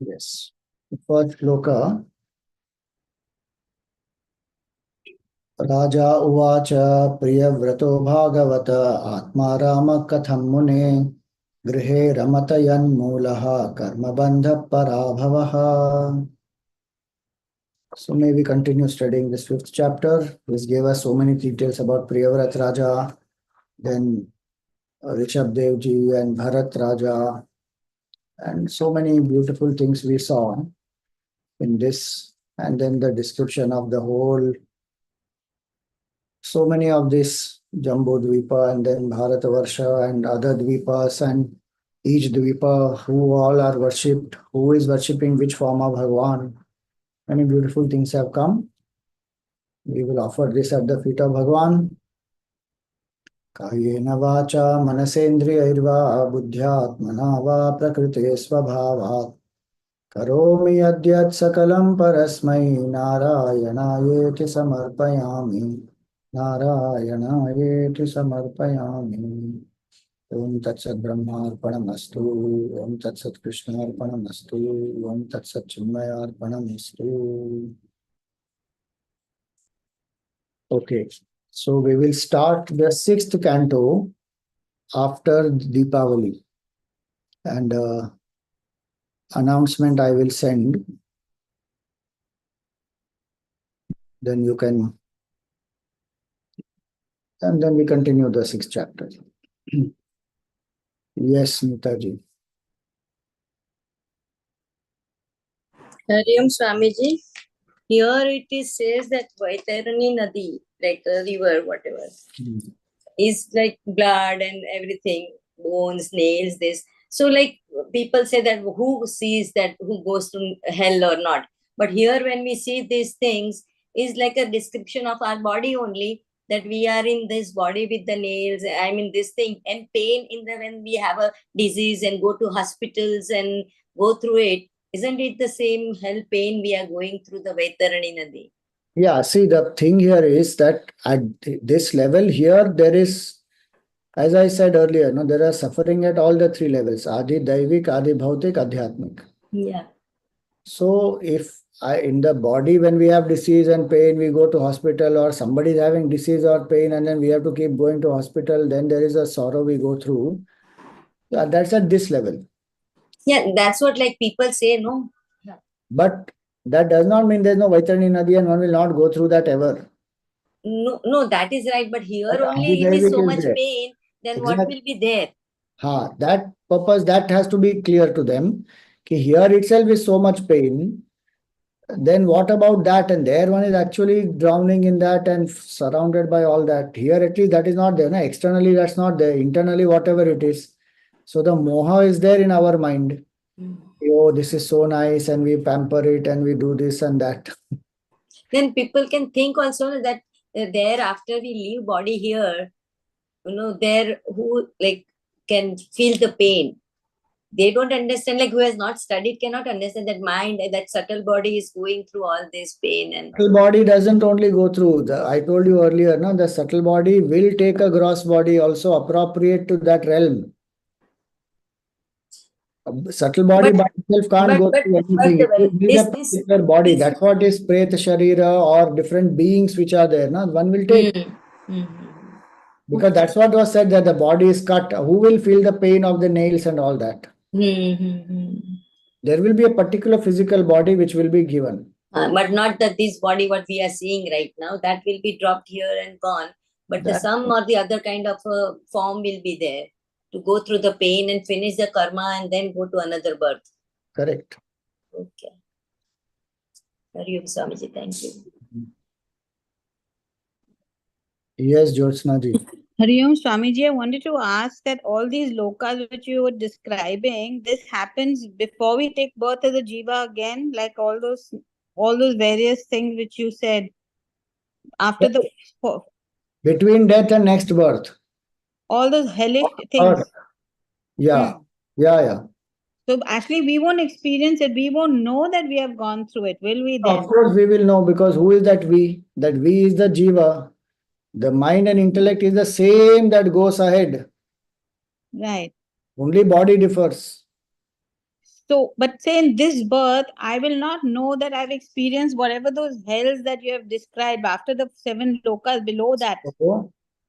yes, the first shloka. Raja uvacha priyavrato bhagavata atma rama katham mune grihe ramatayan mulaha karma bandha parabhavaha. So may we continue studying this fifth chapter. This gave us so many details about Priyavrat Raja, then Rishabh Devji and Bharat Raja, and so many beautiful things we saw in this, and then the description of the whole, so many of this Jambu Dvipa and then Bharatavarsha and other Dvipas and each Dvipa, who all are worshipped, who is worshipping which form of Bhagavan. Many beautiful things have come. We will offer this at the feet of Bhagavan. कायेन वाचा मनसेन्द्रियैर्वा बुद्ध्यात्मना वा प्रकृते स्वभावात् करोमि यद्यत् सकलं परस्मै नारायणायेति समर्पयामि नारायणायेति समर्पयामि ओम तत्सत् ब्रह्मार्पणमस्तु ओम तत्सत् कृष्णार्पणमस्तु ओम तत्सत् चिन्मयार्पणमस्तु. Okay, so we will start the sixth canto after Deepavali, and announcement I will send. Then you can, and then we continue the sixth chapter. Yes, Nitaji. Hariam Swamiji, here it is says that Vaitarani Nadi, like a river, whatever, is like blood and everything, bones, nails, this. So, like people say that who sees that, who goes to hell or not. But here, when we see these things, is like a description of our body only, that we are in this body with the nails. I mean, this thing and pain in the when we have a disease and go to hospitals and go through it. Isn't it the same hell pain we are going through the Vaitarani Nadi? Yeah, see, the thing here is that at this level here, there is, as I said earlier, no, there are suffering at all the three levels: Adi Daivik, Adi Bhautik, Adhyatmik. Yeah. So if in the body, when we have disease and pain, we go to hospital, or somebody is having disease or pain, and then we have to keep going to hospital, then there is a sorrow we go through. Yeah, that's at this level. Yeah, that's what like people say, no? Yeah. But that does not mean there's no Vaitarani Nadi and one will not go through that ever. No, that is right. But here But only it is Adhidevik so is much there. pain, then what Exactly. will be there? That purpose, that has to be clear to them. Ki here itself is so much pain. Then what about that? And there one is actually drowning in that and surrounded by all that. Here at least that is not there. No? Externally that's not there. Internally, whatever it is. So the moha is there in our mind. Oh, this is so nice, and we pamper it and we do this and that. Then people can think also that there after we leave body here, there who like can feel the pain. They don't understand, like who has not studied cannot understand that mind, that subtle body is going through all this pain and Subtle body doesn't only go through the, I told you earlier, no, the subtle body will take a gross body also appropriate to that realm. Subtle body but by itself can't go through anything. It will need a this particular body. this That's what is Preta Sharira or different beings which are there. No? One will take. mm, mm, Because that's what was said that the body is cut. Who will feel the pain of the nails and all that? There will be a particular physical body which will be given. But not that this body what we are seeing right now, that will be dropped here and gone, but the That some or the other kind of a form will be there to go through the pain and finish the karma and then go to another birth. correct. Okay. Hariom Swamiji, thank you. Yes, Jyotsna ji. Hariom Swamiji, I wanted to ask that all these lokas which you were describing, this happens before we take birth as a jiva again, like all those various things which you said after the Between death and next birth. all those hellish Or, things. yeah. Hmm. Yeah. So actually, we won't experience it. We won't know that we have gone through it, will we then? Of course, we will know because who is that we? That we is the jiva. The mind and intellect is the same that goes ahead. Right. Only body differs. So, but say in this birth, I will not know that I've experienced whatever those hells that you have described after the 7 lokas below that.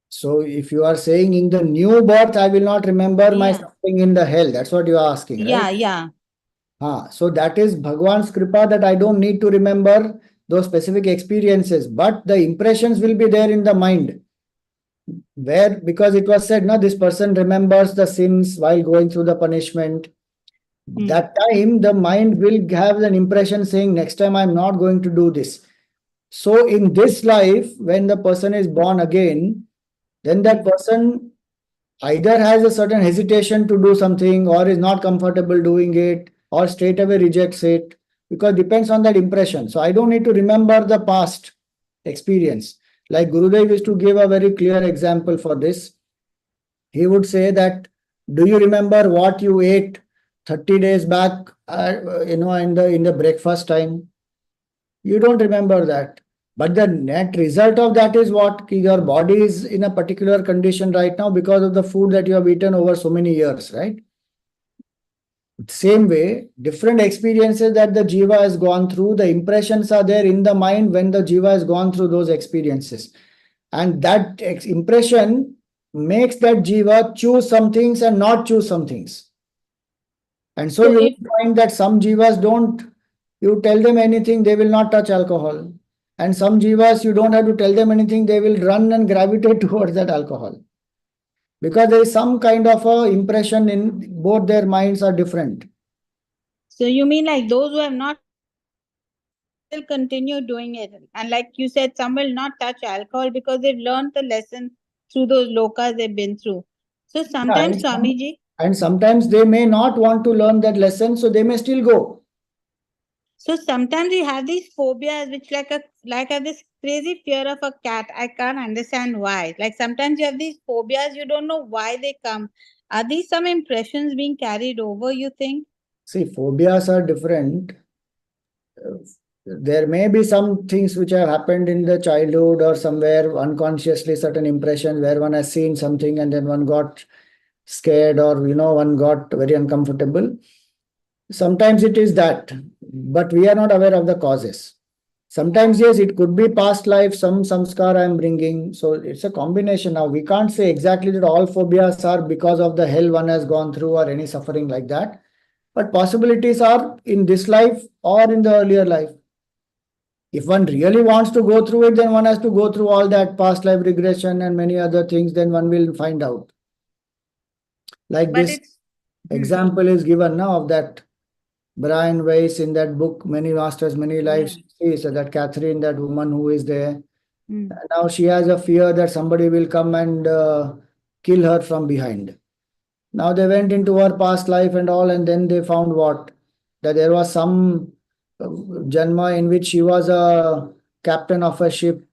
So if you are saying in the new birth, I will not remember my Yeah. suffering in the hell. That's what you are asking, right? Yeah. So that is Bhagwan's kripa that I don't need to remember those specific experiences, but the impressions will be there in the mind. Where, because it was said, no, this person remembers the sins while going through the punishment. That time the mind will have an impression saying, next time I'm not going to do this. So in this life, when the person is born again, then that person either has a certain hesitation to do something or is not comfortable doing it or straight away rejects it because depends on that impression. So I don't need to remember the past experience. Like Gurudev used to give a very clear example for this. He would say that, do you remember what you ate 30 days back, in the breakfast time? You don't remember that. But the net result of that is what? Your body is in a particular condition right now because of the food that you have eaten over so many years, right? Same way, different experiences that the jiva has gone through, the impressions are there in the mind when the jiva has gone through those experiences. And that impression makes that jiva choose some things and not choose some things. And so you will find that some jivas don't, you tell them anything, they will not touch alcohol. And some jivas, you don't have to tell them anything, they will run and gravitate towards that alcohol. because there is some kind of a impression in both their minds are different. So you mean like those who have not will continue doing it, and like you said, some will not touch alcohol because they've learned the lesson through those lokas they've been through. So Yeah, sometimes, Swamiji, and sometimes they may not want to learn that lesson, so they may still go. so sometimes we have these phobias, which like a this crazy fear of a cat. I can't understand why. Like sometimes you have these phobias, you don't know why they come. Are these some impressions being carried over, you think? See, phobias are different. There may be some things which have happened in the childhood or somewhere unconsciously, certain impressions where one has seen something and then one got scared, or one got very uncomfortable. Sometimes it is that, but we are not aware of the causes. Sometimes, yes, it could be past life, some samskar I am bringing. So it's a combination. Now, we can't say exactly that all phobias are because of the hell one has gone through or any suffering like that. But possibilities are in this life or in the earlier life. If one really wants to go through it, then one has to go through all that past life regression and many other things, then one will find out. Like But this it's example is given now of that Brian Weiss in that book, Many Masters, Many Lives. See, so that Catherine, that woman who is there, now she has a fear that somebody will come and kill her from behind. Now they went into her past life and all, and then they found what? That there was some Janma in which she was a captain of a ship,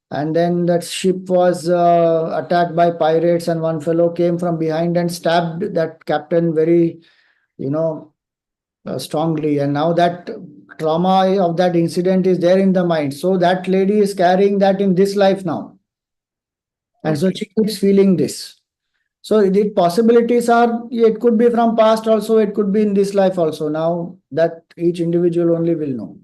and then that ship was attacked by pirates, and one fellow came from behind and stabbed that captain very, you know, strongly. And now that trauma of that incident is there in the mind. So that lady is carrying that in this life now. And so okay. she keeps feeling this. So the possibilities are, it could be from past also, it could be in this life also. Now that each individual only will know.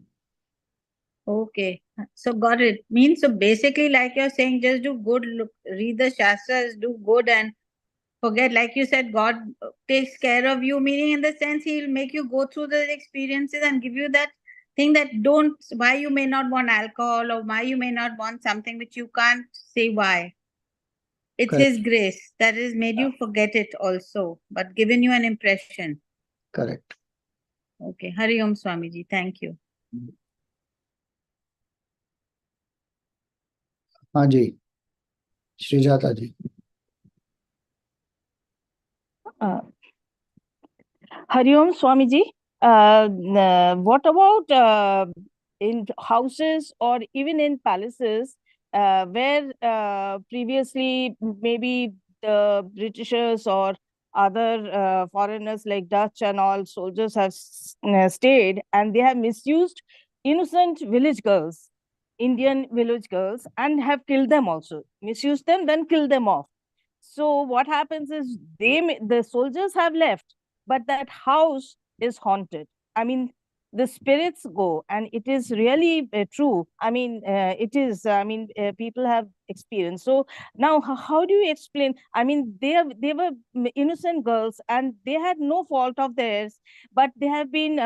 Okay, so got it. Means so basically, like you're saying, just do good. Look, read the shastras, do good, and forget. Like you said, God takes care of you. Meaning, in the sense, He'll make you go through the experiences and give you that thing that don't. Why you may not want alcohol, or why you may not want something which you can't say why. It's Correct. His grace that has made you forget it also, but given you an impression. Correct. Okay, Hari Om Swamiji. Thank you. हाँ जी, श्रीजाता जी. Uh, Hari Om Swamiji. What about in houses or even in palaces where previously maybe the Britishers or other foreigners like Dutch and all soldiers have stayed, and they have misused innocent village girls, Indian village girls, and have killed them also, misused them, then killed them off. So what happens is the soldiers have left, but that house is haunted. I mean, the spirits go, and it is really true. I mean, it is. I mean, people have experienced. So now, how do you explain? I mean, they were innocent girls, and they had no fault of theirs, but they have been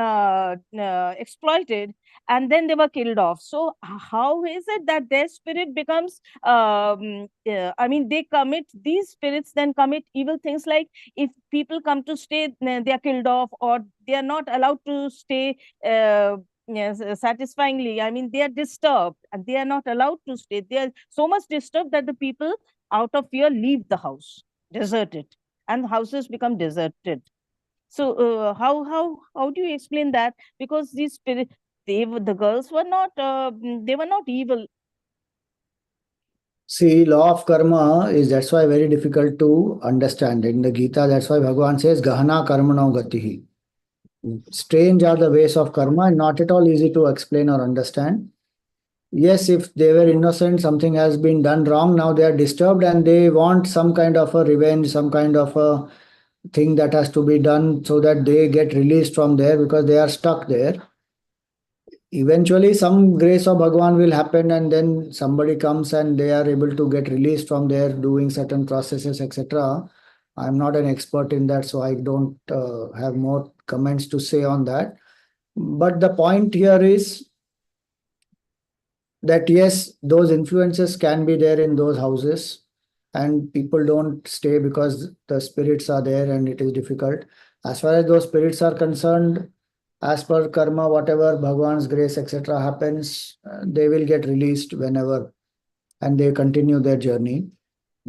exploited, and then they were killed off. So how is it that their spirit becomes I mean, they commit, these spirits then commit evil things, like if people come to stay, they are killed off, or they are not allowed to stay yes, satisfyingly. I mean, they are disturbed and they are not allowed to stay. They are so much disturbed that the people, out of fear, leave the house, desert it, and houses become deserted. So how do you explain that? Because these spirit, the girls were not they were not evil. See, law of karma is, that's why very difficult to understand. In the Gita, that's why Bhagavan says, Gahana karmano gatihi. Strange are the ways of karma and not at all easy to explain or understand. Yes, if they were innocent, something has been done wrong, now they are disturbed and they want some kind of a revenge, some kind of a thing that has to be done so that they get released from there because they are stuck there. Eventually some grace of Bhagwan will happen and then somebody comes and they are able to get released from there doing certain processes, etc. I'm not an expert in that, so I don't have more comments to say on that. But the point here is that yes, those influences can be there in those houses. and people don't stay because the spirits are there and it is difficult. As far as those spirits are concerned, as per karma, whatever Bhagwan's grace, etc., happens, they will get released whenever and they continue their journey.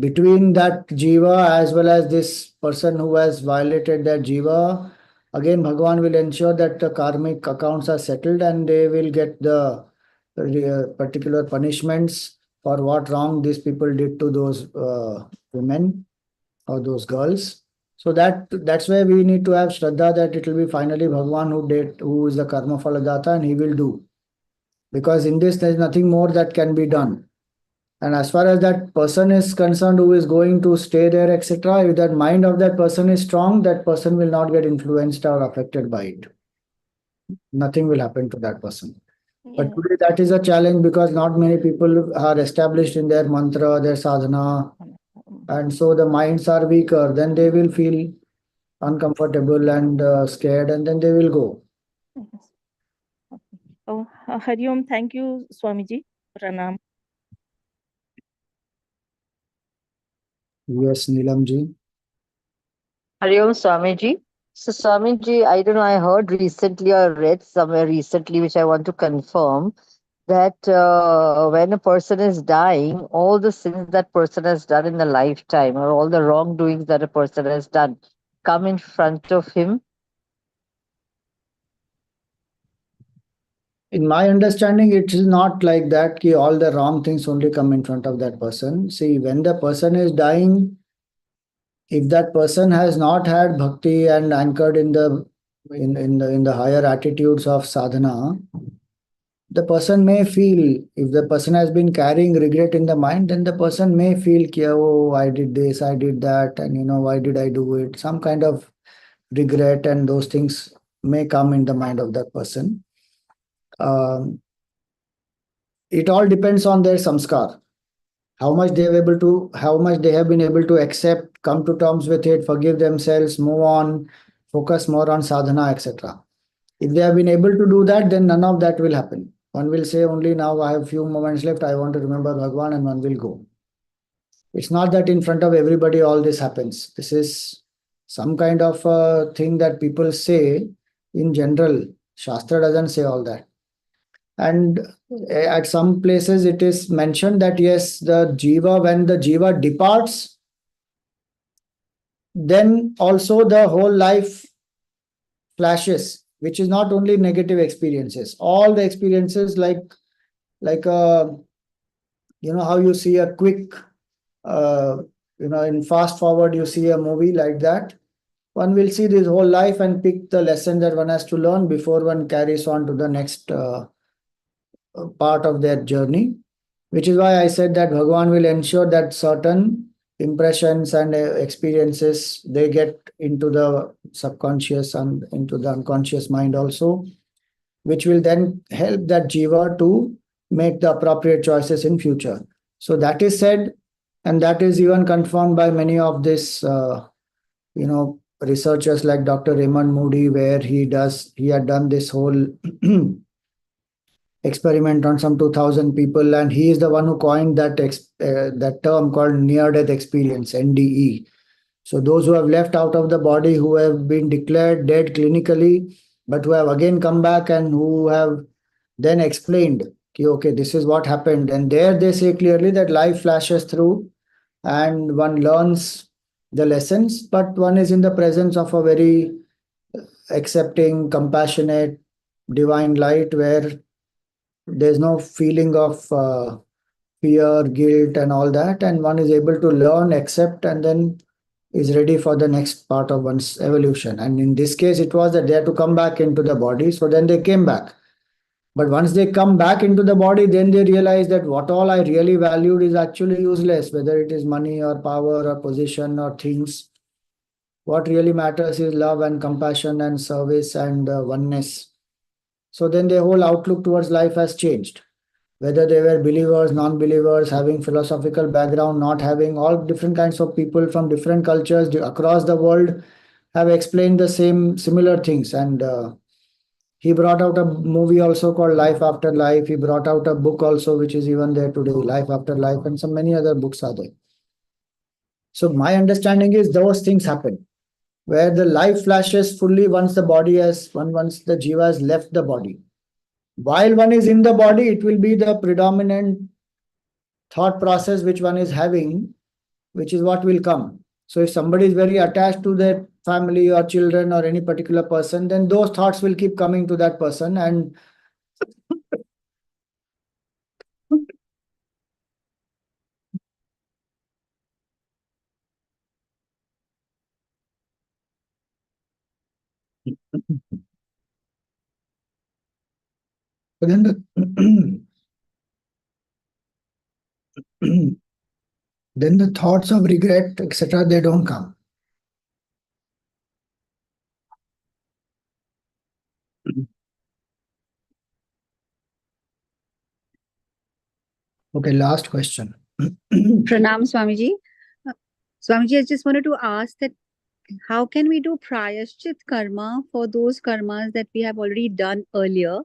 Between that jiva as well as this person who has violated that jiva, again, Bhagwan will ensure that the karmic accounts are settled and they will get the particular punishments for what wrong these people did to those women or those girls. So that's why we need to have Shraddha that it will be finally Bhagwan who is the karma phaladata and he will do. Because in this there is nothing more that can be done. And as far as that person is concerned who is going to stay there, etc., if that mind of that person is strong, that person will not get influenced or affected by it. Nothing will happen to that person. But Yeah. today that is a challenge because not many people are established in their mantra, their sadhana, and so the minds are weaker. Then they will feel uncomfortable and scared, and then they will go. Yes. Oh, Hari Om, thank you, Swamiji. Pranam. Yes, Nilamji. Hari Om Swamiji. So, Swamiji, I don't know, I heard recently or read somewhere recently, which I want to confirm, that when a person is dying, all the sins that person has done in the lifetime or all the wrongdoings that a person has done come in front of him. In my understanding, it is not like that ki all the wrong things only come in front of that person. See, when the person is dying, if that person has not had bhakti and anchored in the higher attitudes of sadhana, the person may feel, if the person has been carrying regret in the mind, then the person may feel ki, oh, I did this, I did that, and why did I do it? Some kind of regret and those things may come in the mind of that person. Um, it all depends on their samskar. How much they have been able to accept, come to terms with it, forgive themselves, move on, focus more on sadhana, etc. If they have been able to do that, then none of that will happen. One will say only now I have few moments left, I want to remember Bhagwan, and one will go. It's not that in front of everybody all this happens. This is some kind of a thing that people say in general. Shastra doesn't say all that. And at some places it is mentioned that yes, when the jiva departs, then also the whole life flashes, which is not only negative experiences. All the experiences like how you see a quick in fast forward you see a movie like that. One will see this whole life and pick the lesson that one has to learn before one carries on to the next part of their journey, which is why I said that Bhagavan will ensure that certain impressions and experiences they get into the subconscious and into the unconscious mind also, which will then help that jiva to make the appropriate choices in future. So that is said, and that is even confirmed by many of this researchers like Dr. Raymond Moody, where he had done this whole experiment on some 2000 people, and he is the one who coined that term called near death experience, NDE. So those who have left out of the body, who have been declared dead clinically, but who have again come back and who have then explained okay, this is what happened, and there they say clearly that life flashes through and one learns the lessons, but one is in the presence of a very accepting, compassionate, divine light where there's no feeling of fear, guilt, and all that, and one is able to learn, accept, and then is ready for the next part of one's evolution. And in this case, it was that they had to come back into the body, so then they came back. But once they come back into the body, then they realize that what all I really valued is actually useless, whether it is money or power or position or things. What really matters is love and compassion and service and oneness. So then their whole outlook towards life has changed. Whether they were believers, non-believers, having philosophical background, not having, all different kinds of people from different cultures across the world have explained the similar things. And he brought out a movie also called Life After Life. He brought out a book also, which is even there today, Life After Life, and some many other books are there. So my understanding is those things happen where the life flashes fully once the body has once the jiva has left the body. While one is in the body, it will be the predominant thought process which one is having, which is what will come. So if somebody is very attached to their family or children or any particular person, then those thoughts will keep coming to that person, and then then the thoughts of regret, etc., they don't come. Okay, last question. Pranam Swamiji. Swamiji, I just wanted to ask that how can we do prayashchit karma for those karmas that we have already done earlier,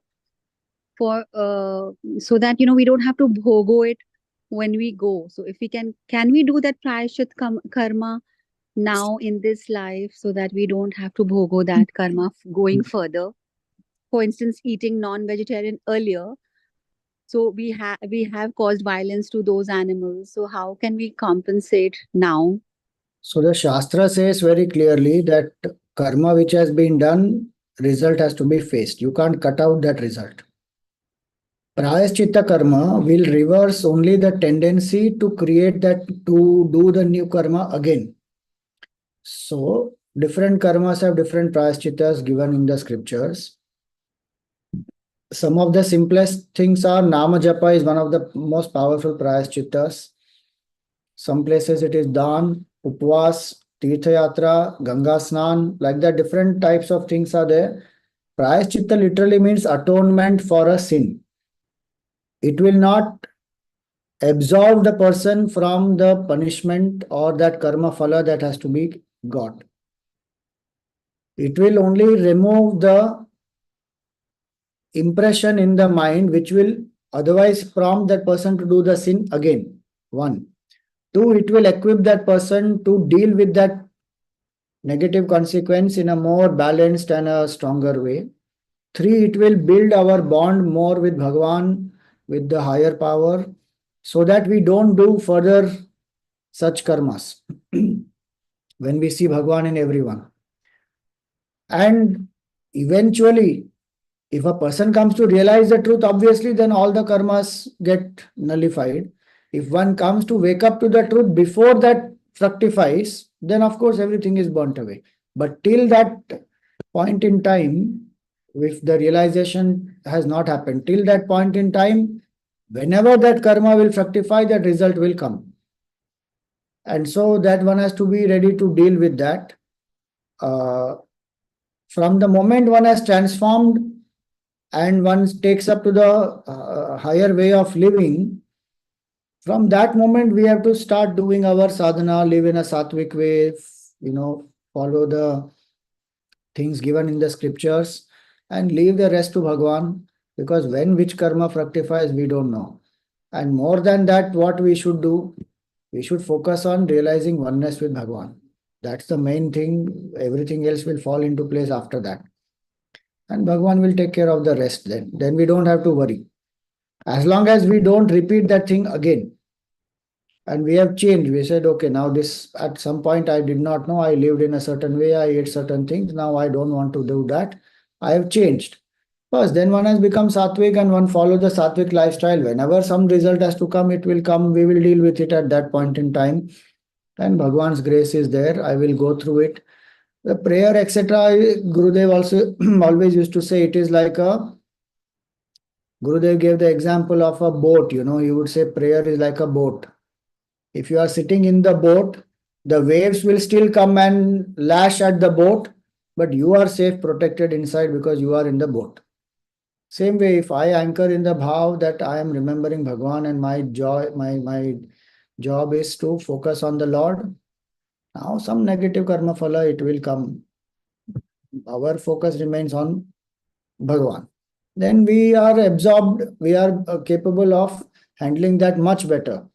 for so that we don't have to bhogo it when we go. So if we can we do that prayashchit karma now in this life, so that we don't have to bhogo that karma going further? For instance, eating non-vegetarian earlier, so we have caused violence to those animals. So how can we compensate now? So the Shastra says very clearly that karma which has been done, result has to be faced. You can't cut out that result. Prayaschitta karma will reverse only the tendency to create that, to do the new karma again. So different karmas have different prayashchittas given in the scriptures. Some of the simplest things are Nama Japa is one of the most powerful prayashchittas. Some places it is Dan, Upvas, Tirtha Yatra, Ganga Snan, like that different types of things are there. Prayaschitta literally means atonement for a sin. It will not absolve the person from the punishment or that karma phala that has to be got. It will only remove the impression in the mind which will otherwise prompt that person to do the sin again. One. Two, it will equip that person to deal with that negative consequence in a more balanced and a stronger way. Three, it will build our bond more with Bhagavan, with the higher power, so that we don't do further such karmas when we see Bhagavan in everyone. And eventually, if a person comes to realize the truth, obviously, then all the karmas get nullified. If one comes to wake up to the truth before that fructifies, then of course everything is burnt away. But till that point in time, if the realization has not happened, till that point in time, whenever that karma will fructify, that result will come. And so that one has to be ready to deal with that. From the moment one has transformed and one takes up to the higher way of living, from that moment we have to start doing our sadhana, live in a sattvic way, follow the things given in the scriptures and leave the rest to Bhagavan, because when which karma fructifies, we don't know. And more than that, what we should do, we should focus on realizing oneness with Bhagavan. That's the main thing. Everything else will fall into place after that. And Bhagavan will take care of the rest then. Then we don't have to worry. As long as we don't repeat that thing again. And we have changed. We said, okay, now this, at some point I did not know. I lived in a certain way. I ate certain things. Now I don't want to do that. I have changed. First, then one has become sattvic and one follows the sattvic lifestyle. Whenever some result has to come, it will come. We will deal with it at that point in time. And Bhagavan's grace is there. I will go through it. The prayer, etc. Gurudev also always used to say it is like a, Gurudev gave the example of a boat. He would say prayer is like a boat. If you are sitting in the boat, the waves will still come and lash at the boat, but you are safe, protected inside because you are in the boat. Same way, if I anchor in the bhav that I am remembering Bhagavan and my job is to focus on the Lord, now some negative karma phala, it will come. Our focus remains on Bhagavan. Then we are absorbed, we are capable of handling that much better.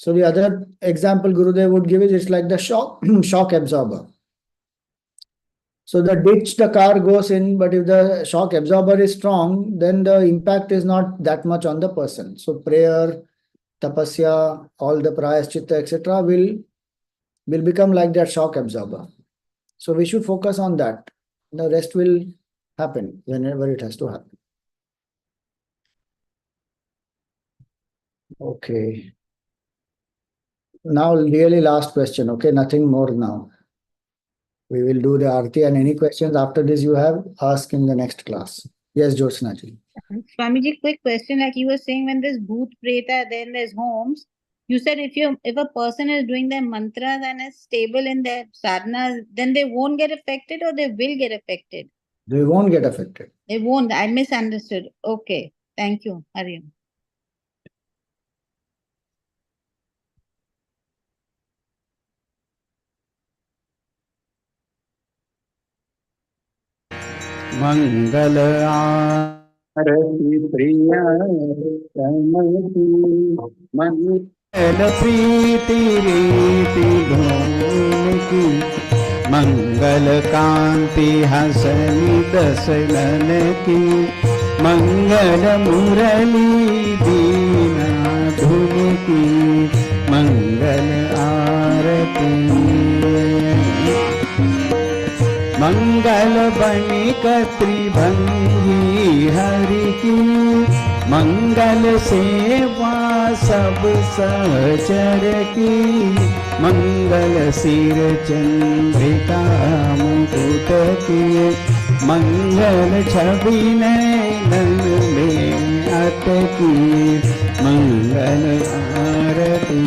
So the other example Gurudev would give is it's like the shock absorber. So the ditch the car goes in, but if the shock absorber is strong, then the impact is not that much on the person. So prayer, tapasya, all the prayaschitta, etc. will become like that shock absorber. So we should focus on that. The rest will happen whenever it has to happen. Okay. Now, really last question. Okay, nothing more now. We will do the arti, and any questions after this you have, ask in the next class. Yes, Jyotsna ji. Swamiji, quick question. Like you were saying, when there's bhoot preta, then there's homes. You said if a person is doing their mantras and is stable in their sadhanas, then they won't get affected, or they will get affected? They won't get affected. They won't. I misunderstood. Okay. Thank you. Hari Om. मंगल आरती प्रिय रमती मंगल प्रीति रीति धूम की मंगल कांति हसनी दसनन की मंगल मुरली दीना धुन की मंगल आरती मंगल बणिक त्रिभंगी हरि की मंगल सेवा सब सहचर की मंगल सिर चंद्रिका मुकुट की मंगल छवि नैनन में अटकी मंगल आरती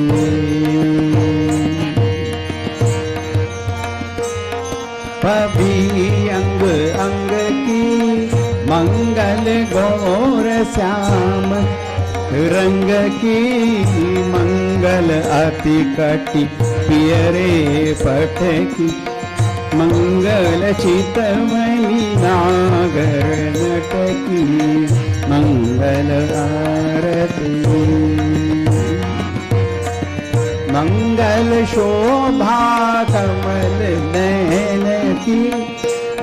पभी अंग अंग की मंगल गौर श्याम रंग की मंगल अति कटि पियरे पट की मंगल चितमणि नागर नट की मंगल आरती मंगल शोभा कमल नयन की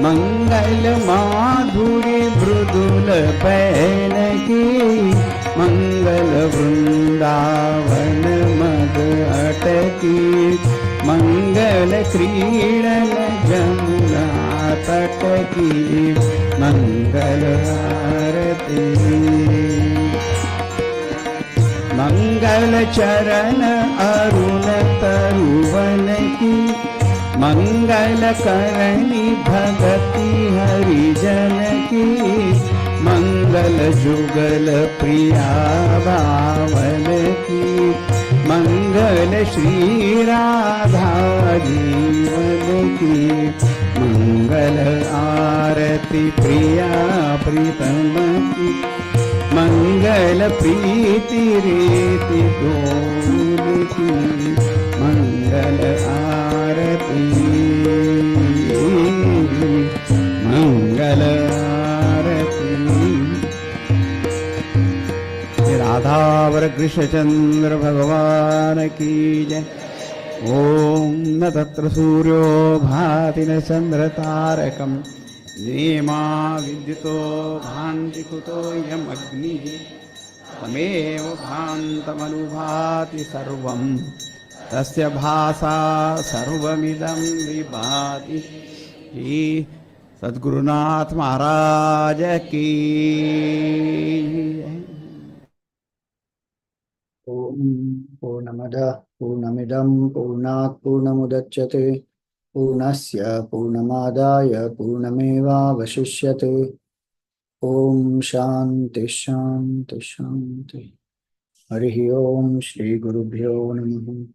मंगल माधुरी मृदुल पैन की मंगल वृंदावन मद अटकी मंगल क्रीडन जमुना तट की मंगल आरती मंगल चरण अरुण तरुवन की मंगल करणी भगति हरिजन की मंगल जुगल प्रिया भावन की मंगल श्री राधा जीवन की मंगल आरती प्रिया प्रीतम की मंगल प्रीति रीति डोल की मंगल आरती मंगल आरती राधावर कृष्णचंद्र भगवान की जय। ओम न तत्र सूर्यो भाति न चंद्र तारकम् नेमा विद्युतो भान्ति कुतोऽयम् अग्निः तमेव भान्तमनुभाति सर्वं तस्य भासा सर्वमिदं विभाति। श्री सद्गुरुनाथ महाराज की ओम पूर्णमदः पूर्णमिदं पूर्णात् पूर्णमुदच्यते पूर्णस्य पूर्णमादाय पूर्णमेवावशिष्यते। ओम शांति शांति शांति। हरि ओम श्री गुरुभ्यो नमः।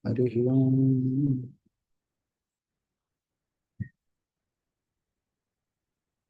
हरि ओम।